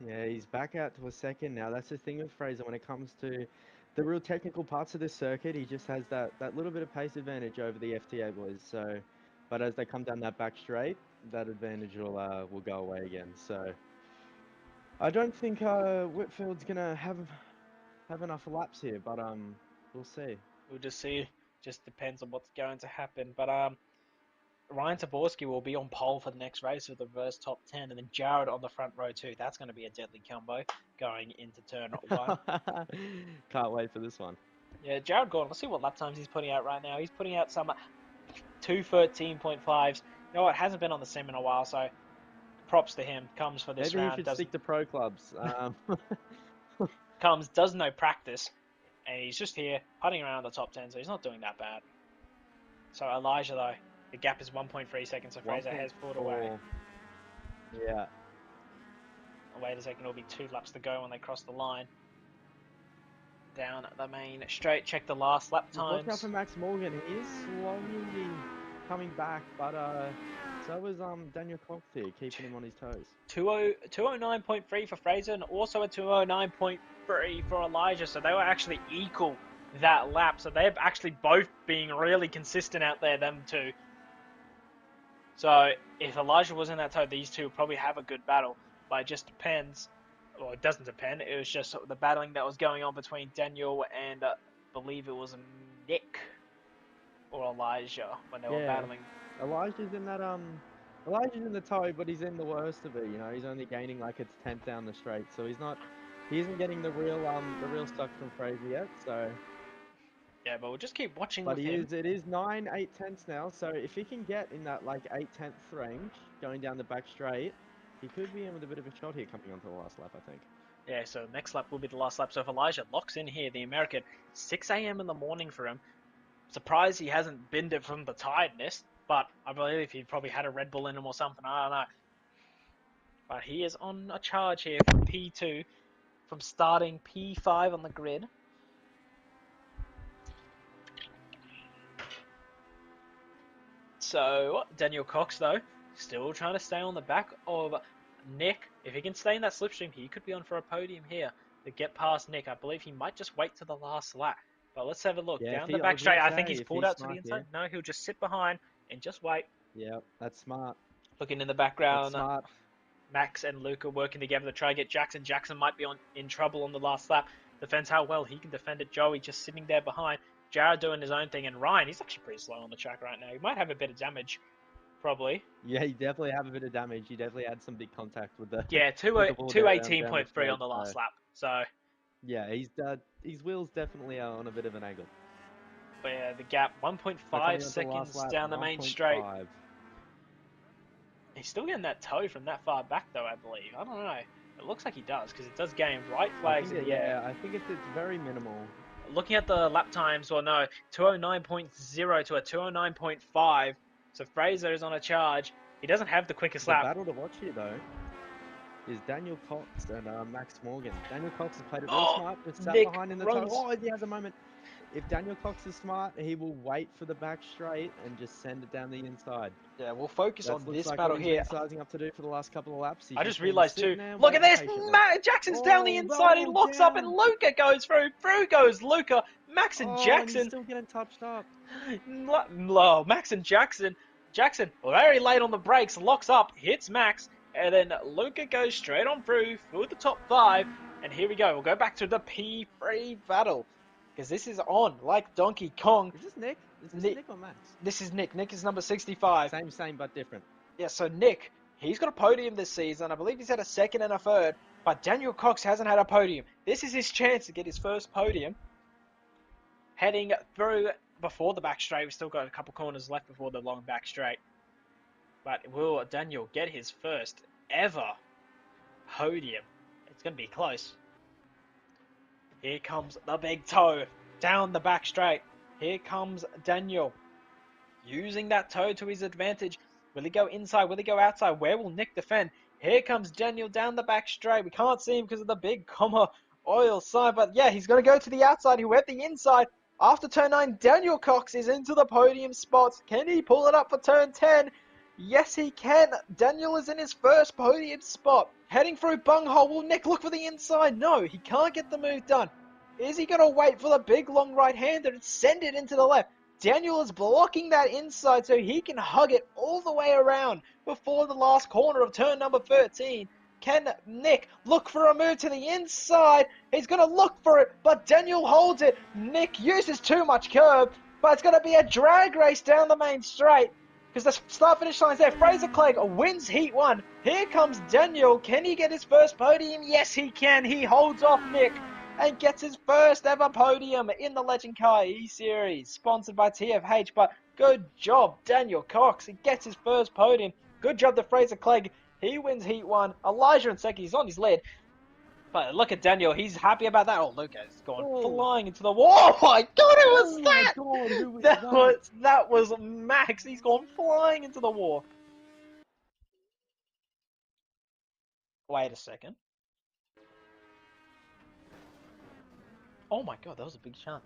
Yeah, he's back out to a second now. That's the thing with Fraser when it comes to the real technical parts of this circuit. He just has that little bit of pace advantage over the FTA boys. So, but as they come down that back straight, that advantage will go away again. So, I don't think Whitfield's gonna have enough laps here, but we'll see. We'll just see. Just depends on what's going to happen. But Ryan Taborski will be on pole for the next race with the reverse top 10, and then Jared on the front row too. That's going to be a deadly combo going into turn 1. Can't wait for this one. Yeah, Jared Gordon. Let's see what lap times he's putting out right now. He's putting out some 2:13.5s. You know what? Hasn't been on the sim in a while, so props to him. Comes for this Maybe he round, should doesn't stick to pro clubs. does no practice, and he's just here putting around the top 10, so he's not doing that bad. So Elijah though, the gap is 1.3 seconds, so Fraser has pulled away. 1.4. Yeah. Wait a second, it'll be 2 laps to go when they cross the line. Down the main straight, check the last lap Look, watch out times. for Max Morgan. He is slowly coming back, but so is Daniel Cox here, keeping him on his toes. 209.3 for Fraser and also a 209.3 for Elijah, so they were actually equal that lap. So they're actually both being really consistent out there, them two. So if Elijah was in that toe, these two would probably have a good battle. But it just depends. Well, it doesn't depend. It was just the battling that was going on between Daniel and I believe it was Nick or Elijah when they were Yeah, battling. Elijah's in that Elijah's in the toe, but he's in the worst of it. You know, he's only gaining like its 10th down the straight, so he isn't getting the real stuff from Fraser yet. So, Yeah, but we'll just keep watching but with him. it is 9/8 now. So if he can get in that like 8/10 range going down the back straight, he could be in with a bit of a shot here coming onto the last lap, I think. Yeah, so next lap will be the last lap. So if Elijah locks in here, the American, 6 a.m. in the morning for him. Surprised he hasn't binned it from the tiredness, but I believe he probably had a Red Bull in him or something. I don't know. But he is on a charge here from P2, from starting P5 on the grid. So Daniel Cox, though, still trying to stay on the back of Nick. If he can stay in that slipstream, he could be on for a podium here to get past Nick. I believe he might just wait to the last lap. But let's have a look. Yeah, if Down the he, I back was gonna straight, I think say he's if pulled he's out to the smart inside. here. No, he'll just sit behind and just wait. Yeah, that's smart. Looking in the That's background, smart. Max and Luca working together to try and get Jackson. Jackson might be in trouble on the last lap. Defends how well he can defend it. Joey just sitting there behind. Jared doing his own thing. And Ryan, he's actually pretty slow on the track right now. He might have a bit of damage, probably. Yeah, you definitely have a bit of damage. You definitely had some big contact with the Yeah, with the ball down the 218.3 on straight. the So last lap. So, yeah, his wheels definitely are on a bit of an angle. but yeah, the gap So 1.5 coming onto the last seconds lap, down the main straight. 1.5. He's still getting that toe from that far back, though, I believe. I don't know. It looks like he does, because it does gain white I flags think in it, the air. yeah, I think it's very minimal. Looking at the lap times, well, no, 209.0 to a 209.5. So Fraser is on a charge. He doesn't have the quickest The lap. battle to watch here though is Daniel Cox and Max Morgan. Daniel Cox has played it real Oh, smart, just sat Nick behind in the toe. runs. Oh, he has a moment. If Daniel Cox is smart, he will wait for the back straight and just send it down the inside. Yeah, we'll focus That on looks this like what battle he's here. been sizing up to do for the last couple of laps. He's I just just been realized too. sitting there Look at waiting this. patiently. Jackson's down the Oh, inside. He roll locks up and down. Luca goes through. Through goes Luca. Max and Oh, and he's Jackson. still getting touched up. Max and Jackson. Jackson, very late on the brakes, locks up, hits Max, and then Luca goes straight on through the top five. And here we go. We'll go back to the P3 battle because this is on like Donkey Kong. Is this Nick? Is this Nick, Nick or Max? this is Nick. Nick is number 65. Same, but different. Yeah, so Nick, he's got a podium this season. I believe he's had a second and a third, but Daniel Cox hasn't had a podium. This is his chance to get his first podium. Heading through before the back straight, we've still got a couple corners left before the long back straight. But will Daniel get his first ever podium? It's going to be close. Here comes the big toe down the back straight. Here comes Daniel using that toe to his advantage. Will he go inside? Will he go outside? Where will Nick defend? Here comes Daniel down the back straight. We can't see him because of the big comma oil sign, but yeah, he's going to go to the outside. He went the inside. After turn 9, Daniel Cox is into the podium spots. Can he pull it up for turn 10? Yes, he can. Daniel is in his first podium spot. Heading through bunghole. Will Nick look for the inside? No, he can't get the move done. Is he going to wait for the big long right-hander and send it into the left? Daniel is blocking that inside so he can hug it all the way around before the last corner of turn number 13. Can Nick look for a move to the inside? He's going to look for it, but Daniel holds it. Nick uses too much curb, but it's going to be a drag race down the main straight because the start finish line's there. Fraser Clegg wins Heat 1. Here comes Daniel. Can he get his first podium? Yes, he can. He holds off Nick and gets his first ever podium in the Legend Car E-Series, sponsored by TFH. But good job, Daniel Cox. He gets his first podium. Good job to Fraser Clegg. He wins Heat 1. Elijah and Seki, he's on his lead. But look at Daniel. He's happy about that. Oh, Lucas gone Oh, flying into the wall. Oh my god, who was oh my that? God, who was That that? was that was Max. He's gone flying into the wall. Wait a second. Oh my god, that was a big chance.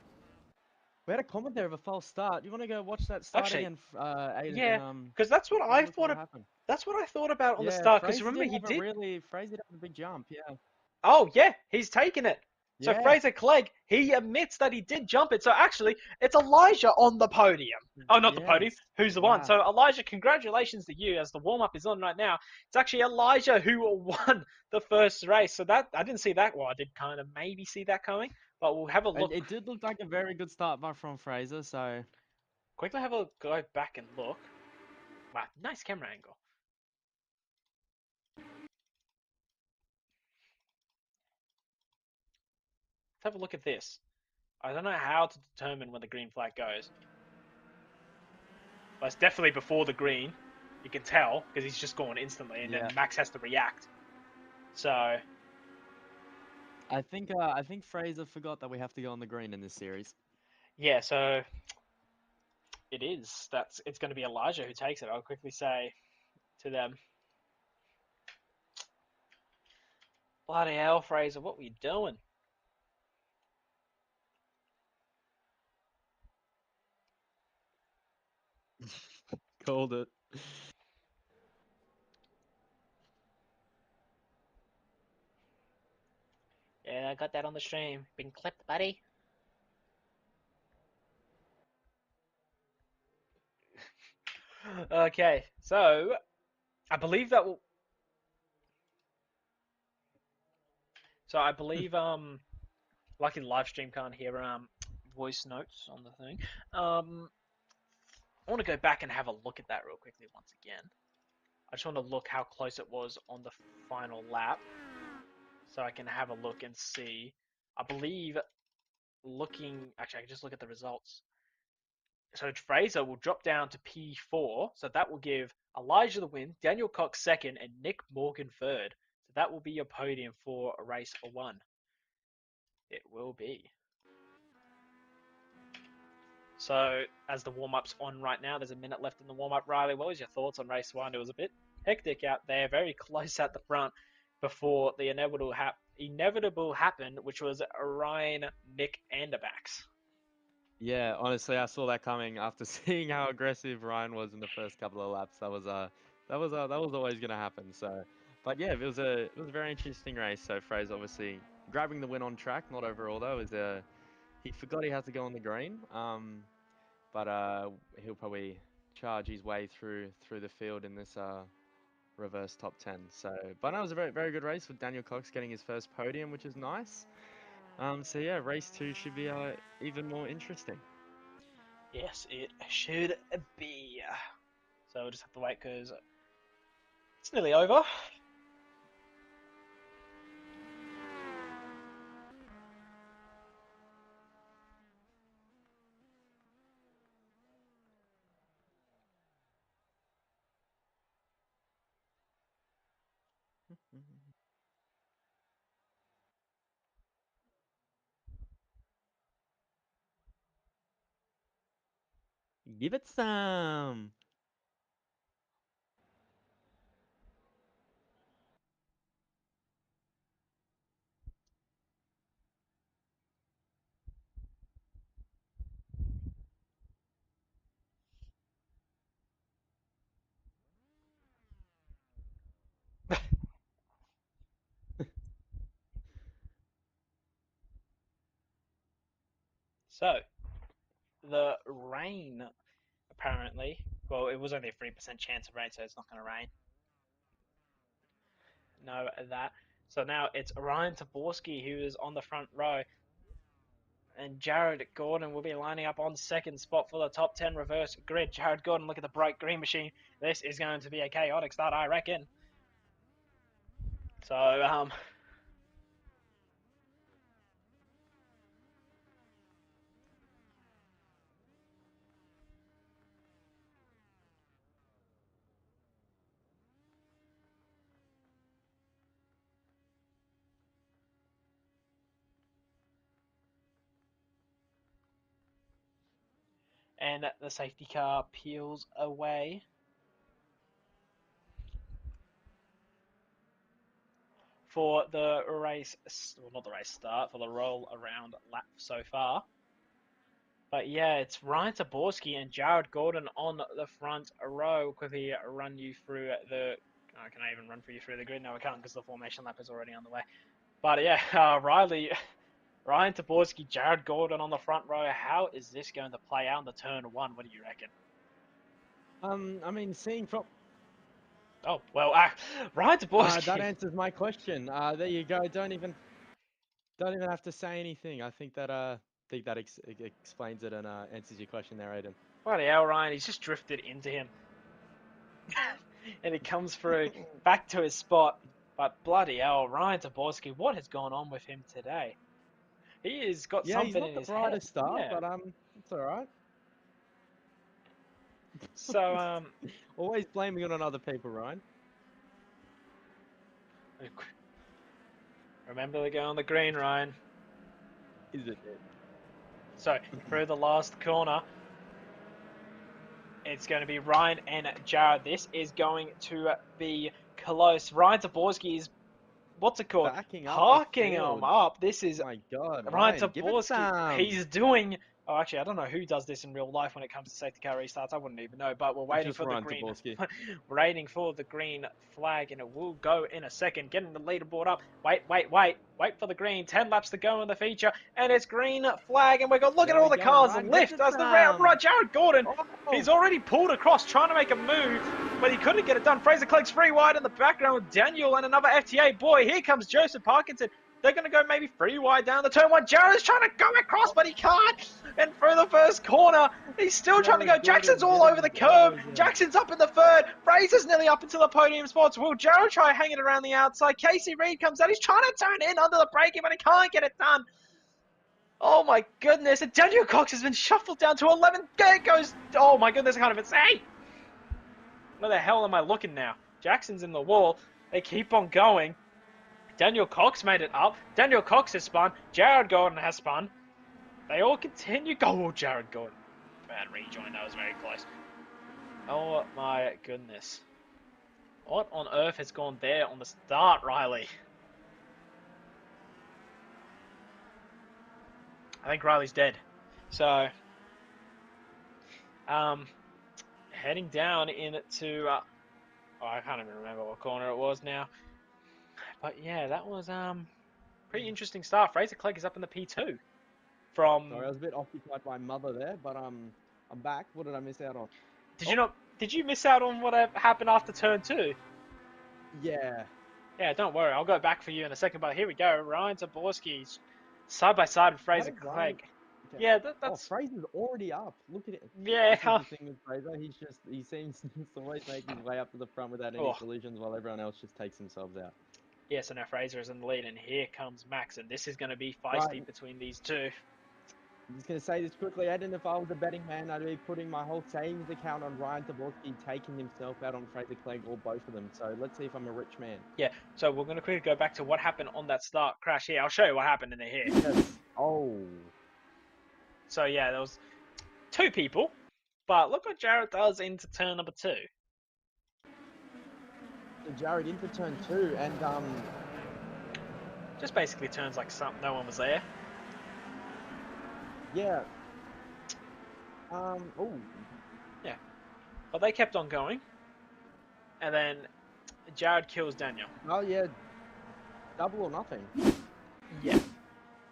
We had a comment there of a false start. You want to go watch that start Actually, again, Aiden, yeah, because that's what have a I look at thought what of. happened. That's what I thought about on the Yeah, start. Because remember, Fraser did have a big jump. Yeah, Oh, yeah, he's taken it. So yeah, Fraser Clegg, he admits that he did jump it. So actually, it's Elijah on the podium. Oh, not the podium. yes, Who's the one? wow. So Elijah, congratulations to you as the warm up is on right now. It's actually Elijah who won the first race. So that I didn't see that. Well, I did kind of maybe see that coming, but we'll have a And look. it did look like a very good start from Fraser. So Quickly have a go back and look. Wow, nice camera angle. Let's have a look at this. I don't know how to determine when the green flag goes. But it's definitely before the green. You can tell because he's just gone instantly, and then yeah, Max has to react. So I think Fraser forgot that we have to go on the green in this series. Yeah, so it is. It's going to be Elijah who takes it. I'll quickly say to them, bloody hell, Fraser, what were you doing? Called it. Yeah, I got that on the stream. Been clipped, buddy. Okay, so I believe that will. So I believe lucky the live stream can't hear voice notes on the thing. I want to go back and have a look at that real quickly once again. I just want to look how close it was on the final lap, so I can have a look and see. I believe looking. Actually, I can just look at the results. So Fraser will drop down to P4, so that will give Elijah the win, Daniel Cox second, and Nick Morgan third. So that will be your podium for race one. It will be. So as the warm-up's on right now, there's a minute left in the warm-up. Riley, what was your thoughts on race one? It was a bit hectic out there, very close at the front before the inevitable happened, which was Ryan, Nick, and the backs. Yeah, honestly, I saw that coming after seeing how aggressive Ryan was in the first couple of laps. That was always gonna happen. So, but yeah, it was a very interesting race. So Fraser obviously grabbing the win on track, not overall though. Is he forgot he had to go on the green. But he'll probably charge his way through the field in this reverse top 10. So, but that was a very very good race with Daniel Cox getting his first podium, which is nice. So yeah, race two should be even more interesting. Yes, it should be. So we'll just have to wait because it's nearly over. Give it some. So the rain apparently. Well, it was only a 3% chance of rain, so it's not going to rain. Know that. So now it's Ryan Taborski who is on the front row, and Jared Gordon will be lining up on second spot for the top 10 reverse grid. Jared Gordon, look at the bright green machine. This is going to be a chaotic start, I reckon. So, and the safety car peels away for the race, well, not the race start, for the roll around lap so far. But yeah, it's Ryan Taborski and Jared Gordon on the front row. Quickly run you through the. Oh, can I even run for you through the grid? No, I can't because the formation lap is already on the way. But yeah, Riley, Ryan Taborski, Jared Gordon on the front row. How is this going to play out in the turn one? What do you reckon? I mean, seeing from Oh well, Ryan that Taborski. answers my question. There you go. Don't even have to say anything. I think that explains it and answers your question there, Aiden. Bloody hell, Ryan! He's just drifted into him, and he comes through back to his spot. But bloody hell, Ryan Taborski, what has gone on with him today? He has got Yeah, he's something not in the his head. brightest star, Yeah. but it's all right. So Always blaming it on other people, Ryan. Remember to go on the green, Ryan. Is it? So, through the last corner, it's going to be Ryan and Jared. This is going to be close. Ryan Zaborski is, what's it called? Backing up the Parking him field. up. This is Oh my God, Ryan Ryan, give it Zaborski. some. He's doing. Oh, actually, I don't know who does this in real life when it comes to safety car restarts. I wouldn't even know. But we're waiting Just for the Ryan green. Taborski. We're waiting for the green flag, and it will go in a second. Getting the leaderboard up. Wait for the green. 10 laps to go in the feature, and it's green flag, and we're going to look at There all we the go. cars Ryan gets lift it as the round. some. Jared Gordon. Oh, He's already pulled across, trying to make a move, but he couldn't get it done. Fraser Clegg's free wide in the background with Daniel and another FTA boy. Here comes Joseph Parkinson. They're going to go maybe free wide down the turn one. Jared's trying to go across, but he can't. And through the first corner, he's still trying to go. Jared Jackson's Gordon all getting over the his curb. elbows out. Jackson's up in the third. Fraser's nearly up into the podium spots. Will Jared try hanging around the outside? Casey Reed comes out. He's trying to turn in under the braking, but he can't get it done. Oh my goodness. And Daniel Cox has been shuffled down to 11. There it goes. Oh my goodness, I can't even say. Where the hell am I looking now? Jackson's in the wall. They keep on going. Daniel Cox made it up. Daniel Cox has spun. Jared Gordon has spun. They all continue. Go, Jared Gordon. Bad rejoin. That was very close. Oh my goodness. What on earth has gone there on the start, Riley? I think Riley's dead. So, heading down into, I can't even remember what corner it was now. But yeah, that was pretty interesting start. Fraser Clegg is up in the P2 from. Sorry, I was a bit occupied by mother there, but I'm back. What did I miss out on? Did you not? Did you miss out on what happened after turn 2? Yeah. Yeah, don't worry. I'll go back for you in a second. But here we go. Ryan Zaborski's side by side with How Fraser does Ryan? Clegg. Okay. Yeah, Oh, that's Fraser's already up. Look at it. yeah. This is the thing with Fraser. He seems to always make his way up to the front without any Oh, collisions, while everyone else just takes themselves out. yeah. So now Fraser is in the lead, and here comes Max, and this is going to be Right. feisty between these two. I'm just going to say this quickly, Eden. If I was a betting man, I'd be putting my whole savings account on Ryan Taborski taking himself out on Fraser Clegg or both of them. So let's see if I'm a rich man. Yeah. So we're going to quickly go back to what happened on that start crash here. I'll show you what happened in here. Yes. Oh. So yeah, there was 2 people, but look what Jared does into turn number 2. So Jared into turn 2 and Just basically turns like no one was there. yeah. Yeah. But they kept on going. And then Jared kills Daniel. Oh yeah. Double or nothing. Yeah.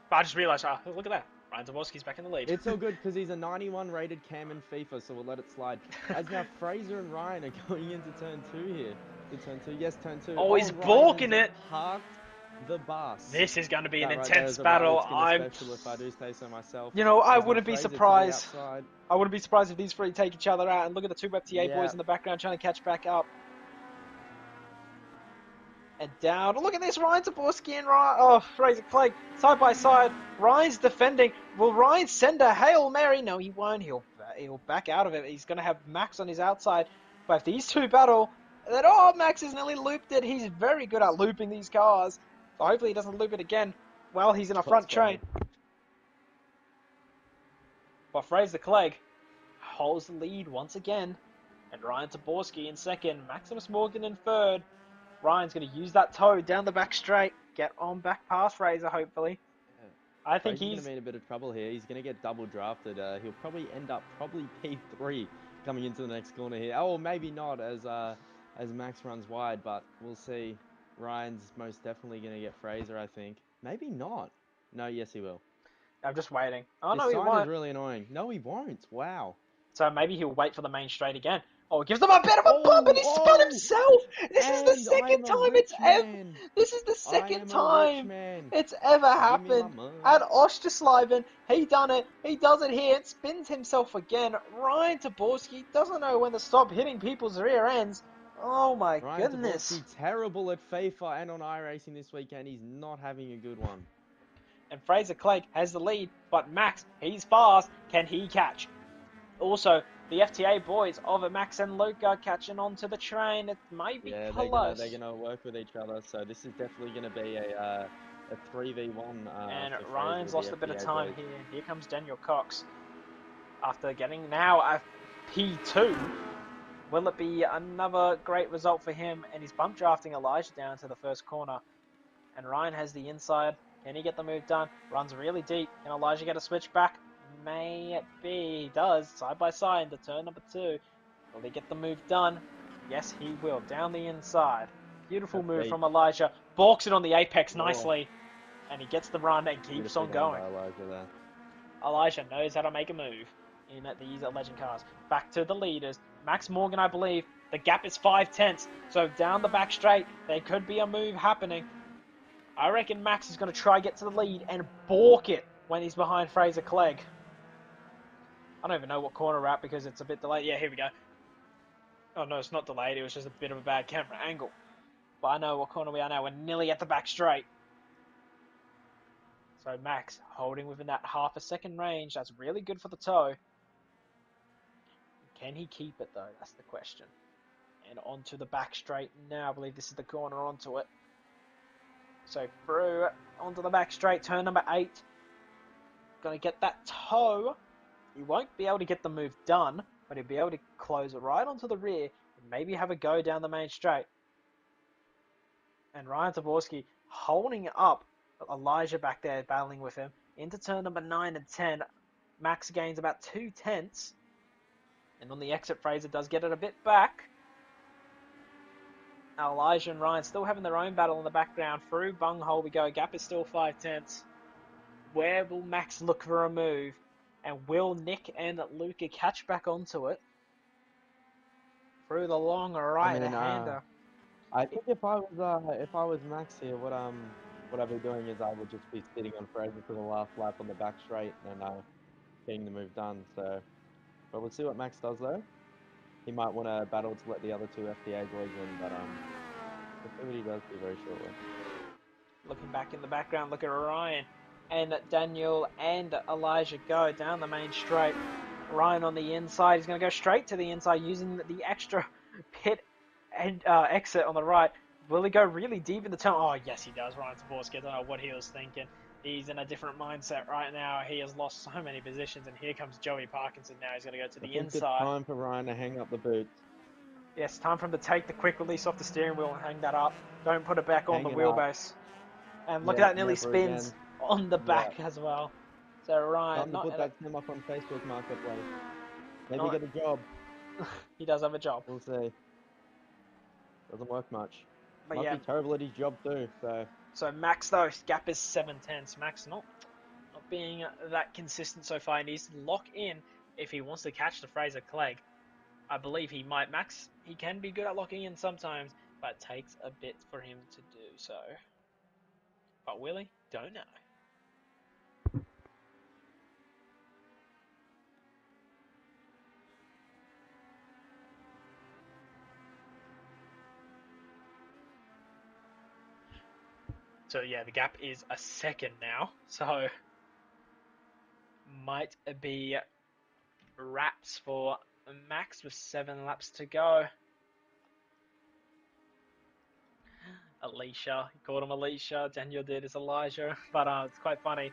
But I just realised, look at that. Ryan Zaborski's back in the lead. It's all good because he's a 91 rated cam in FIFA, so we'll let it slide. As now Fraser and Ryan are going into turn 2 here. To turn 2, yes, turn 2. Oh, he's Ryan balking has it. Parked the bus. This is going to be an That right intense there is a battle. Riley special, if I do say so myself. You know, I As now wouldn't be Fraser to the surprised. outside. I wouldn't be surprised if these 3 take each other out. And look at the 2 FTA boys in the background trying to catch back up. And down. Look at this, Ryan Zaborski and Fraser Clegg side by side. Ryan's defending. Will Ryan send a Hail Mary? No, he won't. He'll back out of it. He's going to have Max on his outside. But if these 2 battle, then Max has nearly looped it. He's very good at looping these cars. So hopefully he doesn't loop it again while he's in a front train. But Fraser Clegg holds the lead once again. And Ryan Zaborski in second. Maximus Morgan in third. Ryan's going to use that toe down the back straight, get on back past Fraser, hopefully. Yeah. I think Fraser's going to be in a bit of trouble here. He's going to get double drafted. He'll probably end up P3 coming into the next corner here. Oh, maybe not as Max runs wide, but we'll see. Ryan's most definitely going to get Fraser, I think. Maybe not. No, yes, he will. I'm just waiting. Oh, this no, he won't. sign is really annoying. No, he won't. Wow. So maybe he'll wait for the main straight again. Oh, it gives them a bit of a bump, and he spun himself. This is the second time This is the second time it's ever happened at Ostersleben. He done it. He does it here. It spins himself again. Ryan Taborski doesn't know when to stop hitting people's rear ends. Oh my goodness. Ryan Taborski terrible at FIFA and on iRacing this weekend. He's not having a good one. And Fraser Clegg has the lead, but Max, he's fast. Can he catch? Also, the FTA boys of Max and Luke are catching onto the train. It might be close. They're gonna work with each other. So this is definitely gonna be a a 3v1 And for Fraser Ryan's with the lost a bit of FBA time boys. here. Here comes Daniel Cox. After getting now a P2, will it be another great result for him? And he's bump drafting Elijah down to the first corner. And Ryan has the inside. Can he get the move done? Runs really deep. Can Elijah get a switch back? Maybe. He does. Side by side into turn number 2. Will he get the move done? Yes, he will. Down the inside. Beautiful That's move deep. from Elijah. Balks it on the apex Oh, nicely. And he gets the run and keeps beautifully on done going. by Elijah there. Elijah knows how to make a move in these legend cars. Back to the leaders. Max Morgan, I believe. The gap is 5/10. So down the back straight, there could be a move happening. I reckon Max is going to try get to the lead and balk it when he's behind Fraser Clegg. I don't even know what corner we're at because it's a bit delayed. Yeah, here we go. Oh no, it's not delayed. It was just a bit of a bad camera angle. But I know what corner we are now. We're nearly at the back straight. So Max holding within that half a second range. That's really good for the toe. Can he keep it though? That's the question. And onto the back straight now. I believe this is the corner onto it. So through onto the back straight. Turn number 8. Gonna get that toe. He won't be able to get the move done, but he'll be able to close right onto the rear and maybe have a go down the main straight. And Ryan Taborski holding up Elijah back there, battling with him. Into turn number 9 and 10. Max gains about 2/10. And on the exit, Fraser does get it a bit back. Now Elijah and Ryan still having their own battle in the background. Through bunghole we go. Gap is still 5/10. Where will Max look for a move? And will Nick and Luca catch back onto it? Through the long I right mean, hander. I think if I was Max here, what I'd be doing is I would just be sitting on Fraser for the last lap on the back straight and getting the move done. So, but we'll see what Max does though. He might want to battle to let the other two FDA boys in, but we'll see what he does here very shortly. Looking back in the background, look at Ryan and Daniel and Elijah go down the main straight. Ryan on the inside. He's going to go straight to the inside using the extra pit and exit on the right. Will he go really deep in the tunnel? Oh, yes, he does. Ryan Zaborski. I don't know what he was thinking. He's in a different mindset right now. He has lost so many positions, and here comes Joey Parkinson now. He's going to go to I the think it's inside. time for Ryan to hang up the boots. Yes, time for him to take the quick release off the steering wheel and hang that up. Don't put it back on the Hang it up. wheelbase. And look at Yeah, that, nearly never spins again. on the Yeah. back as well. So Ryan, Time to not put in a, that sim up on Facebook Marketplace. Maybe not get a job. he does have a job. We'll see. Doesn't work much. But Must yeah, be terrible at his job too. so Max though, gap is 7/10. Max not being that consistent so far. He needs to lock in if he wants to catch the Fraser Clegg. I believe he might. Max, he can be good at locking in sometimes, but it takes a bit for him to do so. But will he? Don't know. So yeah, the gap is a second now. So might be wraps for Max with 7 laps to go. Alicia, he called him Alicia. Daniel did as Elijah, but it's quite funny.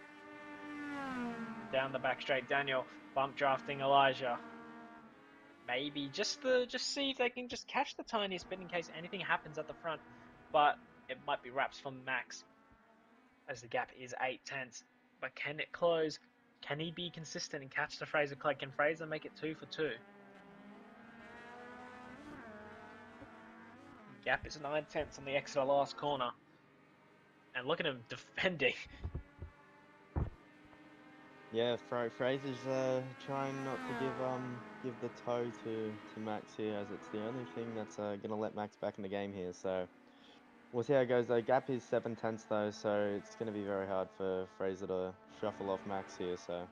Down the back straight, Daniel bump drafting Elijah. Maybe just see if they can just catch the tiniest bit in case anything happens at the front, but it might be wraps from Max as the gap is 8/10. But can it close? Can he be consistent and catch the Fraser Clegg? Can Fraser make it 2 for 2? Gap is 9/10 on the exit of last corner. And look at him defending. Yeah, Fraser's trying not to give the toe to Max here, as it's the only thing that's gonna let Max back in the game here. So we'll see how it goes though. Gap is 7/10 though, so it's gonna be very hard for Fraser to shuffle off Max here. So,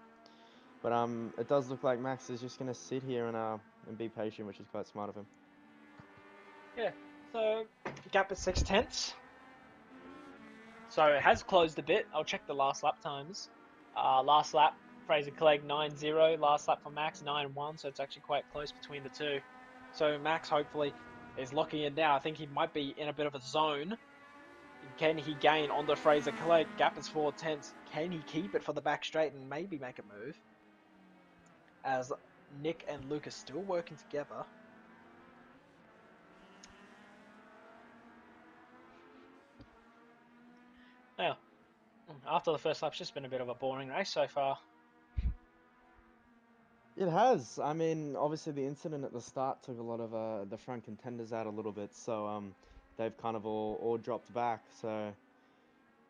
but it does look like Max is just gonna sit here and be patient, which is quite smart of him. Yeah, so gap is 6/10. So it has closed a bit. I'll check the last lap times. Last lap, Fraser Clegg 9-0. Last lap for Max 9-1. So it's actually quite close between the two. So Max hopefully is locking it now. I think he might be in a bit of a zone. Can he gain on the Fraser Clegg? Gap is 4/10. Can he keep it for the back straight and maybe make a move? As Nick and Luke are still working together. Now, after the first lap, it's just been a bit of a boring race so far. It has. I mean, obviously the incident at the start took a lot of the front contenders out a little bit, so they've kind of all dropped back. So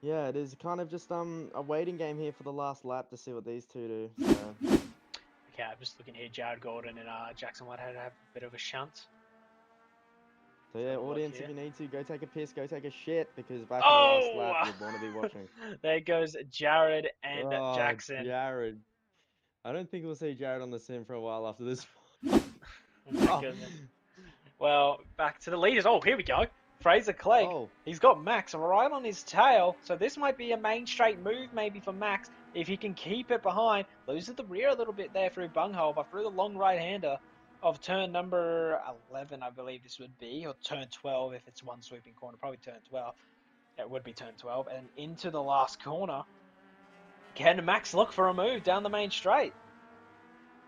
yeah, it is kind of just a waiting game here for the last lap to see what these two do. So, Okay, I'm just looking here. Jared Gordon and Jackson Whitehead have a bit of a shunt. so Let's yeah, have a look audience, if here. you need to, go take a piss, go take a shit, because back in the last lap, Oh! you'd want to be watching. There goes Jared and Oh, Jackson. Jared. I don't think we'll see Jared on the sim for a while after this. Oh my Oh, goodness. Well, back to the leaders. Oh, here we go. Fraser Clegg. oh, He's got Max right on his tail. So this might be a main straight move maybe for Max. If he can keep it behind. Loses the rear a little bit there through bunghole, but through the long right-hander of turn number 11, I believe this would be, or turn 12 if it's one sweeping corner. Probably turn 12. It would be turn 12. And into the last corner. Can Max look for a move down the main straight?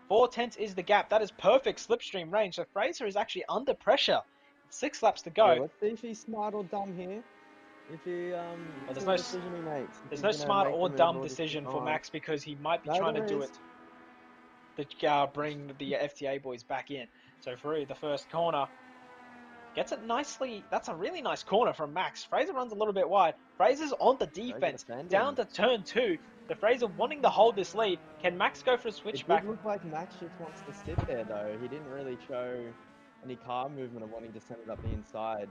4/10 is the gap. That is perfect slipstream range. So Fraser is actually under pressure. 6 laps to yeah. go. Let's see if he's smart or dumb here. If he Well, see what decision he makes. If there's he's no gonna smart make the or move dumb or just sit decision for behind. Max because he might be No, trying to there do is. it to bring the FTA boys back in. So through the first corner, gets it nicely. That's a really nice corner from Max. Fraser runs a little bit wide. Fraser's on the Fraser defense. Down defending. to turn two. The Fraser wanting to hold this lead. Can Max go for a It switchback? did look like Max just wants to sit there though. He didn't really show any car movement of wanting to send it up the inside.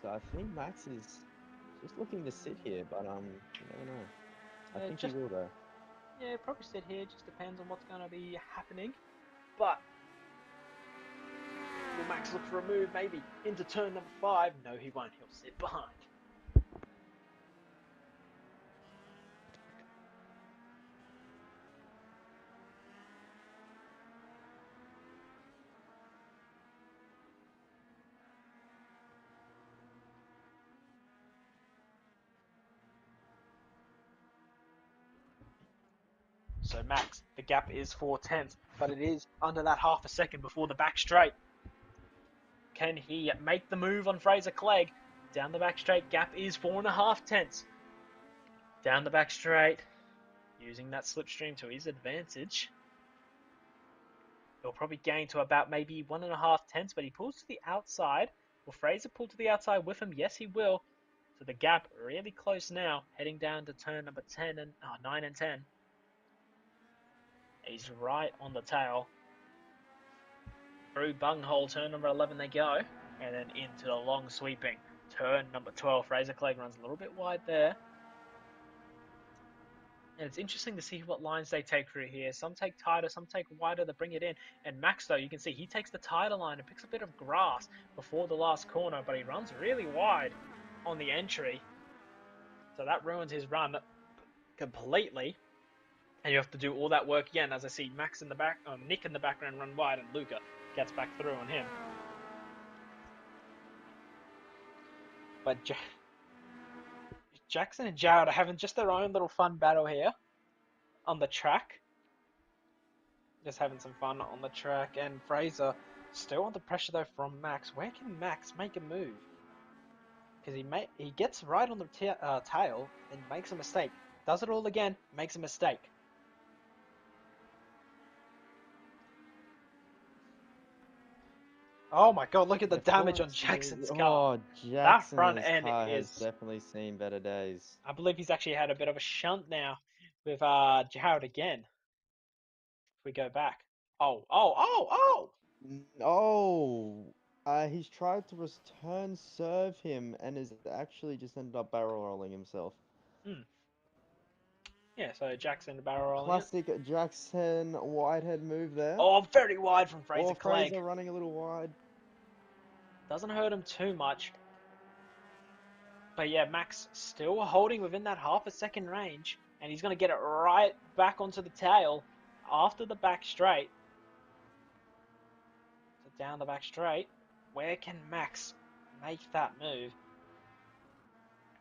So I think Max is just looking to sit here, but you never know. I think he Just will though. yeah, probably sit here. Just depends on what's going to be happening. But will Max look for a move maybe into turn number 5? No, he won't. He'll sit behind. So Max, the gap is 4/10, but it is under that half a second before the back straight. Can he make the move on Fraser Clegg? Down the back straight, gap is 4.5 tenths. Down the back straight, using that slipstream to his advantage. He'll probably gain to about maybe 1.5 tenths, but he pulls to the outside. Will Fraser pull to the outside with him? Yes, he will. So the gap really close now, heading down to turn number 10 and 9 and 10. He's right on the tail. Through bunghole, turn number 11 they go, and then into the long sweeping. Turn number 12, Fraser Clegg runs a little bit wide there. And it's interesting to see what lines they take through here. Some take tighter, some take wider to bring it in. And Max, though, you can see he takes the tighter line and picks a bit of grass before the last corner, but he runs really wide on the entry. So that ruins his run completely. And you have to do all that work again, as I see Max in the back, Nick in the background run wide, and Luca gets back through on him. But Jackson and Jared are having just their own little fun battle here on the track. Just having some fun on the track. And Fraser still under pressure though from Max. Where can Max make a move? Because he gets right on the tail and makes a mistake. Does it all again, makes a mistake. Oh my god, look at the Yeah, damage on 4 Jackson's car. Oh, That front Jackson's end car has is... definitely seen better days. I believe he's actually had a bit of a shunt now with Jared again. If we go back. Oh, oh, oh, oh! Oh, he's tried to return serve him and has actually just ended up barrel rolling himself. Hmm. Yeah, so Jackson barrel rolling it. Classic Jackson Whitehead move there. Oh, very wide from Fraser Or Clegg. Fraser running a little wide. Doesn't hurt him too much. But yeah, Max still holding within that half a second range. And he's going to get it right back onto the tail after the back straight. So down the back straight. Where can Max make that move?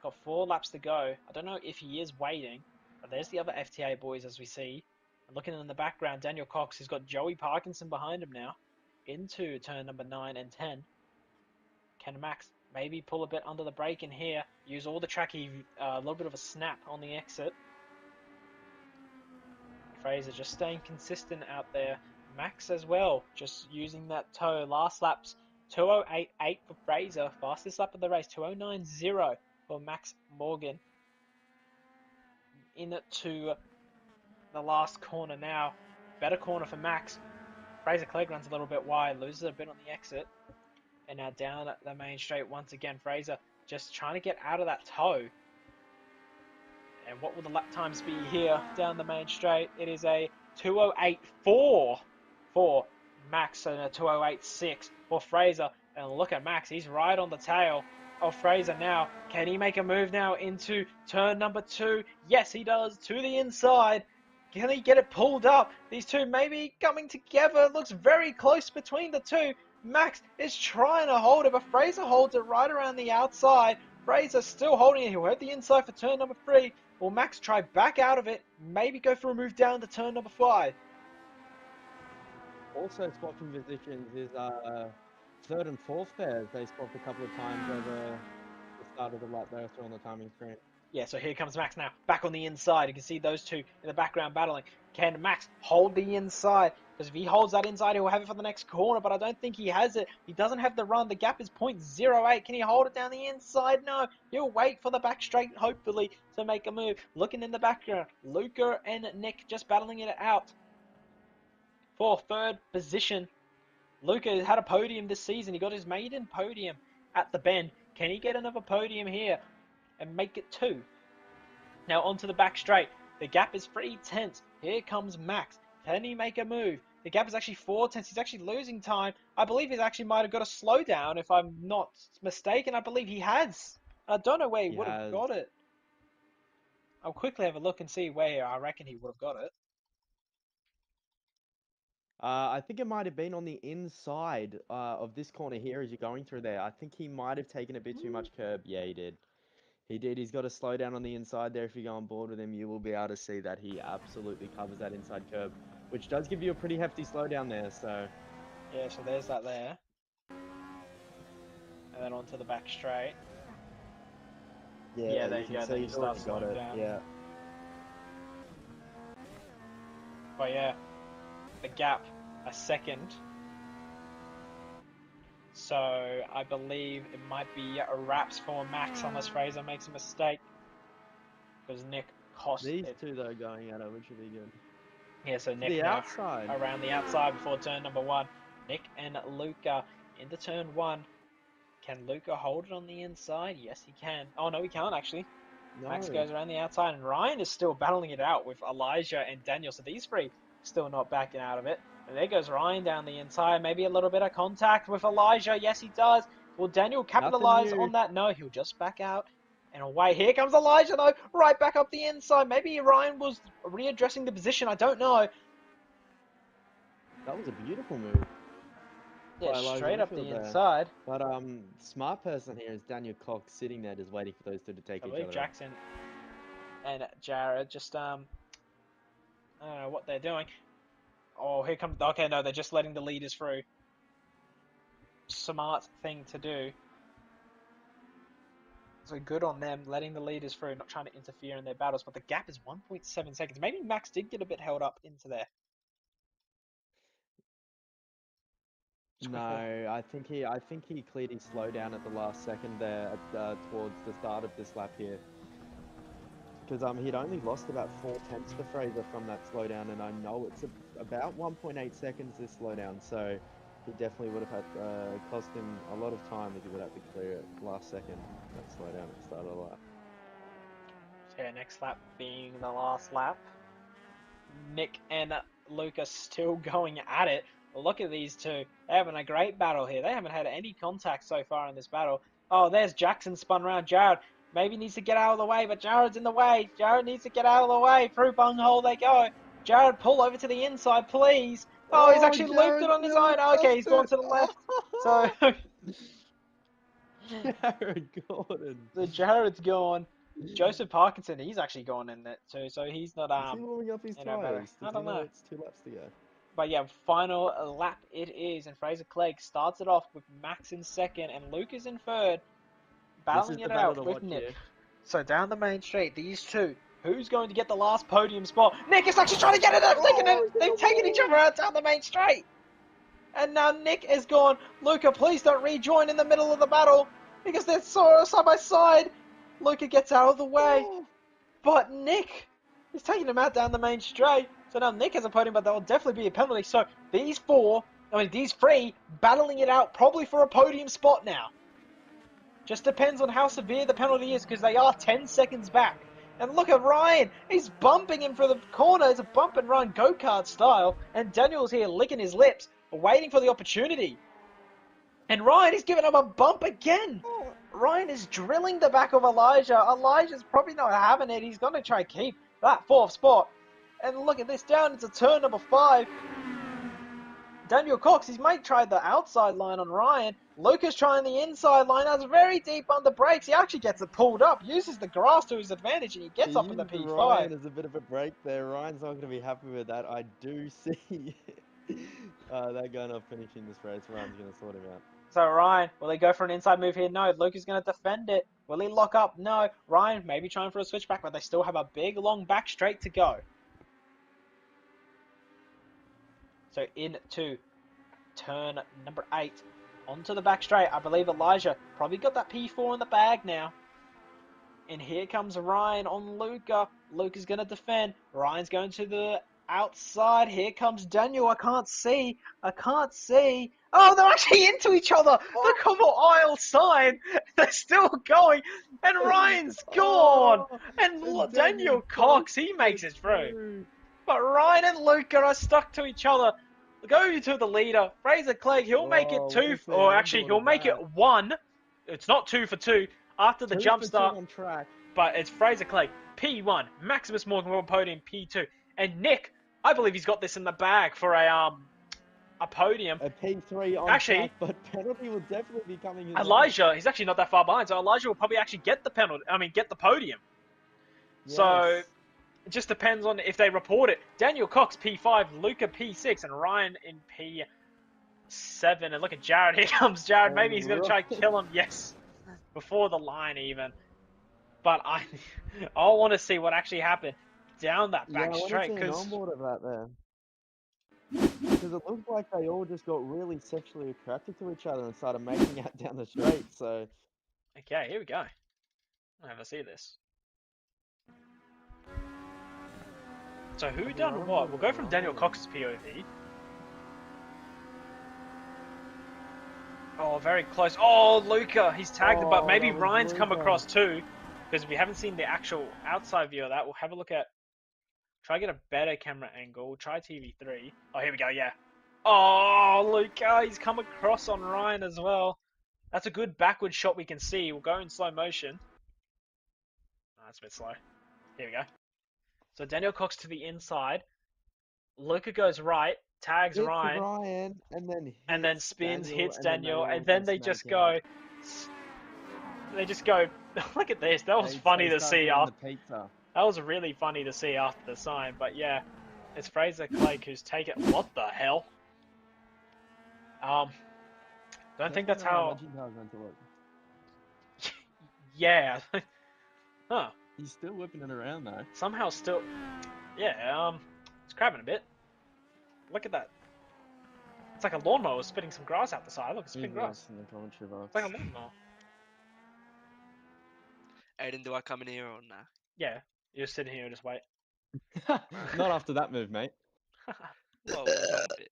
Got 4 laps to go. I don't know if he is waiting, but there's the other FTA boys as we see. And looking in the background, Daniel Cox has got Joey Parkinson behind him now into turn number 9 and 10. Can Max maybe pull a bit under the brake in here? Use all the track, a little bit of a snap on the exit. Fraser just staying consistent out there. Max as well, just using that toe. Last lap's 2:08.8 for Fraser. Fastest lap of the race, 2:09.0 for Max Morgan. Into the last corner now. Better corner for Max. Fraser Clegg runs a little bit wide, loses a bit on the exit. And now down at the main straight once again. Fraser just trying to get out of that toe. And what will the lap times be here down the main straight? It is a 2:08.4 for Max and a 2:08.6 for Fraser. And look at Max, he's right on the tail of Fraser now. Can he make a move now into turn number 2? Yes, he does, to the inside. Can he get it pulled up? These two maybe coming together. It looks very close between the two. Max is trying to hold it, but Fraser holds it right around the outside. Fraser still holding it. He'll hit the inside for turn number 3. Will Max try back out of it? Maybe go for a move down to turn number 5. Also swapping positions is third and fourth there. They swapped a couple of times over the start of the lap there, so on the timing screen. Yeah, so here comes Max now, back on the inside. You can see those two in the background battling. Can Max hold the inside? Because if he holds that inside, he'll have it for the next corner, but I don't think he has it. He doesn't have the run. The gap is 0.08. Can he hold it down the inside? No. He'll wait for the back straight, hopefully, to make a move. Looking in the background, Luca and Nick just battling it out for third position. Luca had a podium this season. He got his maiden podium at the bend. Can he get another podium here and make it 2? Now onto the back straight. The gap is 3 tenths. Here comes Max. Can he make a move? The gap is actually 4 tenths. He's actually losing time. I believe he actually might have got a slowdown, if I'm not mistaken. I believe he has. I don't know where he He would have has. got it. I'll quickly have a look and see where I reckon he would have got it. I think it might have been on the inside of this corner here as you're going through there. I think he might have taken a bit too much curb. Yeah, he did. He did. He's got to slow down on the inside there. If you go on board with him, you will be able to see that he absolutely covers that inside curb, which does give you a pretty hefty slowdown there. So Yeah, so there's that there. And then onto the back straight. Yeah, yeah, there you you can go. see Then he he's already starts got slowing it. down. Yeah. But yeah, the gap a second. So I believe it might be a wraps for Max unless Fraser makes a mistake. Because Nick cost These it. two though going at it, which would be good. Yeah, so To Nick the now outside. around the outside before turn number 1. Nick and Luca into turn 1. Can Luca hold it on the inside? Yes, he can. Oh, no, he can't actually. Max No, goes around the outside, and Ryan is still battling it out with Elijah and Daniel. So these three still not backing out of it. And there goes Ryan down the inside. Maybe a little bit of contact with Elijah. Yes, he does. Will Daniel nothing capitalize new. on that? No, he'll just back out and away. Here comes Elijah, though, right back up the inside. Maybe Ryan was readdressing the position. I don't know. That was a beautiful move Yeah, by Elijah straight up the Enfield there. inside. But smart person here is Daniel Cox sitting there just waiting for those two to take I each believe other out. Jackson and Jared just, I don't know what they're doing. Oh, here comes. Okay, no, they're just letting the leaders through. Smart thing to do. So good on them, letting the leaders through, not trying to interfere in their battles. But the gap is 1.7 seconds. Maybe Max did get a bit held up into there. Just quickly. No, I think he cleared his slowdown at the last second there towards the start of this lap here. Because he'd only lost about 4 tenths for Fraser from that slowdown, and I know it's about 1.8 seconds this slowdown, so he definitely would have had cost him a lot of time if he would have to clear it last second, that slowdown at the start of the lap. So yeah, next lap being the last lap. Nick and Lucas still going at it. Look at these two. They're having a great battle here. They haven't had any contact so far in this battle. Oh, there's Jackson spun around Jared. Maybe needs to get out of the way, but Jared's in the way. Jared needs to get out of the way. Through bunghole they go. Jared, pull over to the inside, please. Oh, he's Oh, actually looped it Jared on his nearly own. Okay, crossed he's gone it! to the left. So Jared Gordon. So Jared's gone. Joseph Parkinson, he's actually gone in that too, so he's not Is he warming up his better. tyres? I Does he don't know know. it's 2 laps to go? But yeah, final lap it is, and Fraser Clegg starts it off with Max in second and Luke is in third, This is battling the it battle out to with watch Nick. here. So down the main straight, these two. Who's going to get the last podium spot? Nick is actually trying to get it out. They've taken each other out down the main straight. And now Nick is gone. Luca, please don't rejoin in the middle of the battle because they're so side by side. Luca gets out of the way, Oh, but Nick is taking him out down the main straight. So now Nick has a podium, but there will definitely be a penalty. So these three, battling it out probably for a podium spot now. Just depends on how severe the penalty is because they are 10 seconds back. And look at Ryan. He's bumping him for the corner. It's a bump and run go-kart style. And Daniel's here licking his lips, waiting for the opportunity. And Ryan is giving him a bump again. oh. Ryan is drilling the back of Elijah. Elijah's probably not having it. He's going to try to keep that fourth spot. And look at this, down into turn number 5. Daniel Cox, his mate tried the outside line on Ryan. Lucas trying the inside line. That's very deep under brakes. He actually gets it pulled up, uses the grass to his advantage, and he He gets up in the used P5. Ryan as a bit of a break there. Ryan's not going to be happy with that. I do see they're going to finishing this race. Ryan's going to sort him out. So Ryan, will he go for an inside move here? No. Luke is going to defend it. Will he lock up? No. Ryan maybe trying for a switchback, but they still have a big long back straight to go. So into turn number 8. Onto the back straight. I believe Elijah probably got that P4 in the bag now. And here comes Ryan on Luca. Luca's going to defend. Ryan's going to the outside. Here comes Daniel. I can't see. Oh, they're actually into each other. Look on the aisle side. They're still going. And Ryan's gone. Oh, And Daniel Daniel Cox, he makes gets it through. through. But Ryan and Luca are stuck to each other. Go to the leader. Fraser Clegg, he'll make it Oh, what 2. a scene Or on actually, board he'll of make it that. 1. It's not 2 for 2 after the 2 jump for 2 start. on track. But it's Fraser Clegg, P1, Maximus Morgan World Podium, P2. And Nick, I believe he's got this in the bag for a podium. A P3 on Actually, track, but penalty will definitely be coming his way. Elijah, he's actually not that far behind, so Elijah will probably actually get the penalty. Get the podium. Yes. So it just depends on if they report it. Daniel Cox, P5, Luca, P6, and Ryan in P7. And look at Jared. Here comes Jared. Maybe he's going to try to kill him. Yes. Before the line, even. But I want to see what actually happened down that back straight. Yeah, I want to see an onboard of that there. Because it looked like they all just got really sexually attracted to each other and started making out down the straight, so... Okay, here we go. I'll never see this. So who done what? We'll go from Daniel Cox's POV. Oh, very close. Oh, Luca, he's tagged it, but maybe Ryan's come across too. Because we haven't seen the actual outside view of that. We'll have a look at... Try to get a better camera angle. We'll try TV3. Oh, here we go, yeah. Oh, Luca, he's come across on Ryan as well. That's a good backward shot we can see. We'll go in slow motion. Oh, that's a bit slow. Here we go. So Daniel Cox to the inside. Luca goes right, tags hits Ryan, and then spins, Daniel, hits Daniel, and then then they just go. They just go. Look at this. That was funny to see. That was really funny to see after the sign. But yeah, it's Fraser Clegg who's taken. What the hell? Don't think that's how. Yeah. Huh. He's still whipping it around though. Somehow still. Yeah. It's crabbing a bit. Look at that. It's like a lawnmower spitting some grass out the side. Look, it's spitting grass. In the commentary box. It's like a lawnmower. Aiden, do I come in here or nah? Yeah. You're sitting here and just wait. Not after that move, mate. Well, some bit.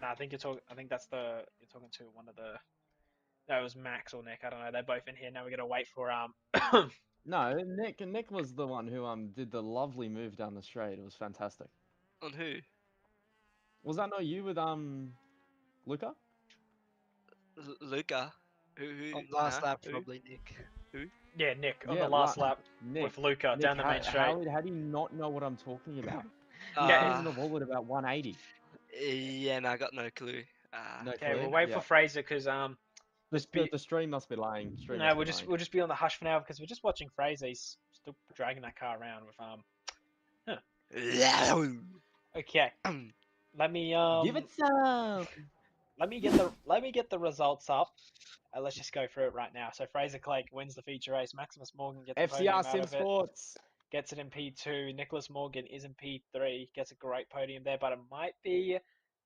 Nah, I think you're talking. I think that's the. You're talking to one of the. No, it was Max or Nick. I don't know. They're both in here now. We're gonna wait for No, Nick was the one who did the lovely move down the straight. It was fantastic. On who? Was that not you with Luca? Luca. Who? On last lap, who? probably Nick. Who? Yeah, Nick on the last lap Nick, with Luca down the main straight. How do you not know what I'm talking about? Yeah. He's in the wall at about 180. Yeah, no, I got no clue. No Okay, clue. we'll wait Yeah. for Fraser because just be The stream must be lying. Stream no, must we'll be lying. just be on the hush for now because we're just watching Fraser. He's still dragging that car around with Okay, let me Give it some. let me get the results up. Let's just go through it right now. So Fraser Clegg wins the feature race. Maximus Morgan gets a podium FCR out Sim of it. Sports. Gets it in P2. Nicholas Morgan is in P3. Gets a great podium there, but it might be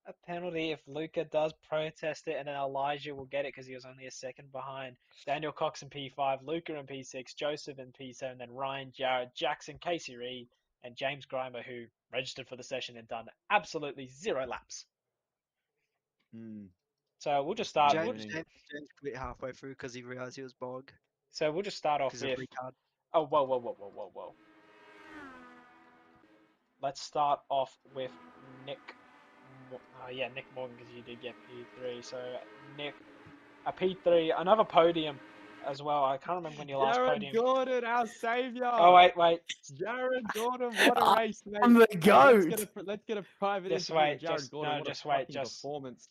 a penalty if Luca does protest it, and then Elijah will get it because he was only a second behind. Daniel Cox in P5, Luca in P6, Joseph in P7, then Ryan, Jared, Jackson, Casey Reed, and James Grimer, who registered for the session and done absolutely 0 laps. So we'll just start. James- James quit halfway through because he realised he was bog. So we'll just start off Because of with. retard. Oh, whoa. Let's start off with Nick. Nick Morgan, because you did get P3. So Nick, a P3, another podium as well. I can't remember when your last Jared podium. Gordon, our saviour. Oh wait. Jared Gordon, what a race, mate. I'm the Hey, goat. let's get a private Just interview wait, with Jared just Gordon. no, What just a wait, fucking just performance.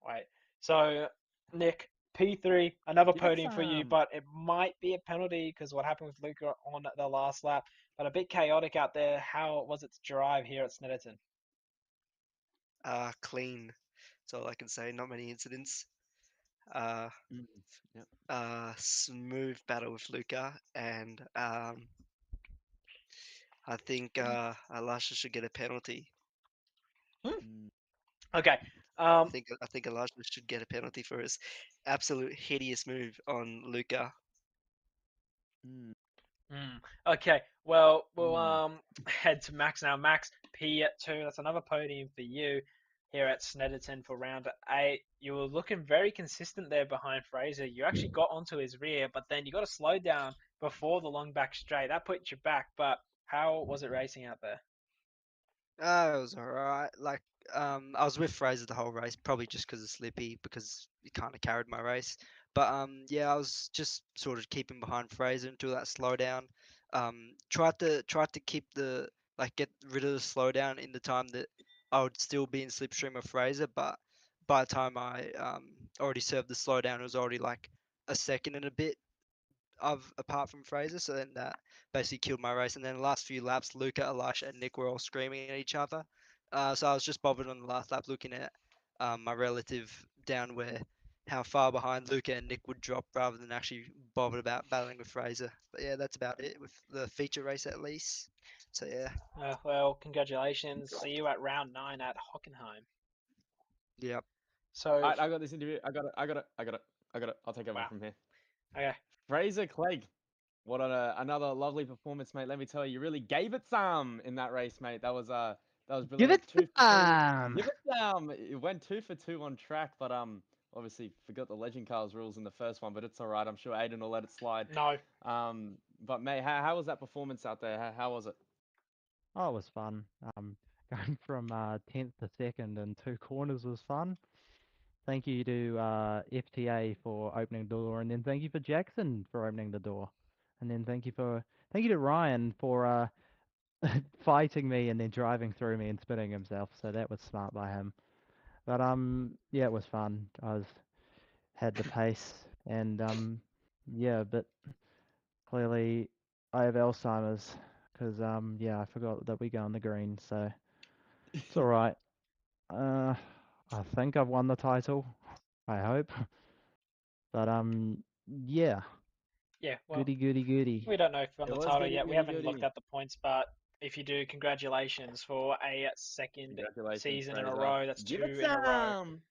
wait. So Nick, P3, another Give it podium for you, some. but it might be a penalty because what happened with Luca on the last lap. But a bit chaotic out there. How was it to drive here at Snetterton? Clean. That's all I can say. Not many incidents. Yep. Smooth battle with Luca, and I think Elisha should get a penalty. Okay. I think Elisha should get a penalty for his absolute hideous move on Luca. Okay, well, we'll head to Max now. Max, P2, that's another podium for you here at Snetterton for round 8. You were looking very consistent there behind Fraser. You actually got onto his rear, but then you got to slow down before the long back straight. That put you back, but how was it racing out there? It was alright. Like, I was with Fraser the whole race, probably just because of Slippy, because he kind of carried my race. But yeah, I was just sort of keeping behind Fraser until that slowdown. Tried to keep get rid of the slowdown in the time that I would still be in slipstream of Fraser. But by the time I already served the slowdown, it was already like a second and a bit apart from Fraser, so then that basically killed my race. And then the last few laps, Luca, Elisha, and Nick were all screaming at each other. So I was just bothered on the last lap looking at my relative down where how far behind Luca and Nick would drop rather than actually bothered about battling with Fraser. But yeah, that's about it with the feature race at least. So yeah. Well, congratulations. See you at round 9 at Hockenheim. Yep. So, Alright, I got this interview. I got it. I'll take over Wow. from here. okay. Fraser Clegg. What another lovely performance, mate. Let me tell you, you really gave it some in that race, mate. That was brilliant. Give it 2 for 2. some. Give it some. It went 2 for 2 on track, but obviously forgot the Legend Cars rules in the first one, but it's all right. I'm sure Aiden will let it slide. No. But mate, how was that performance out there? How was it? Oh, it was fun. Going from 10th to 2nd in 2 corners was fun. Thank you to FTA for opening the door, and then thank you for Jackson for opening the door, and then thank you to Ryan for fighting me and then driving through me and spinning himself. So that was smart by him. But yeah, it was fun. Had the pace, and yeah, but clearly I have Alzheimer's because yeah, I forgot that we go on the green, so it's all right. I think I've won the title. I hope. But yeah, Yeah, well, goody. we don't know if we won It the was title goody, yet. We goody, haven't goody. looked at the points, but if you do, congratulations for a second Congratulations, season in a Fraser. row. That's Give 2 it in a row. some.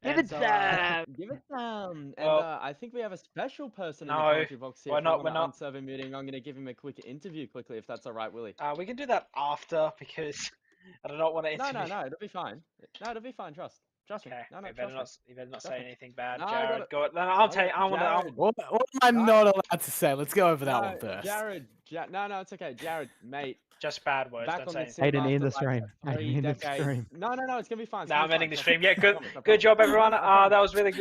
Give And it so, some. give it some. And Well, I think we have a special person in the no, commentary box here. we're If we not. want We're to not. unserve a meeting, I'm going to give him a quick interview quickly, if that's all right, Willie. We can do that after because I do not want to interview. No, it'll be fine. No, it'll be fine. Trust me. Okay, No, you better trust me. not. You better not Trust say me. anything bad, No, I got Jared. it. Go. No, I'll tell you. I want to. Jared. What am I No. not allowed to say? Let's go over that No, one first. Jared. No, it's okay. Jared, mate. Just bad words. Back Don't on say the anything. scene Aiden, end after the like stream. 3 Aiden, end the decades. stream. No, it's going to be fine. It's Now gonna I'm be ending fine. the Trust stream. me. Yeah, I good. promise, I Good promise. job, everyone. I promise. That was really good.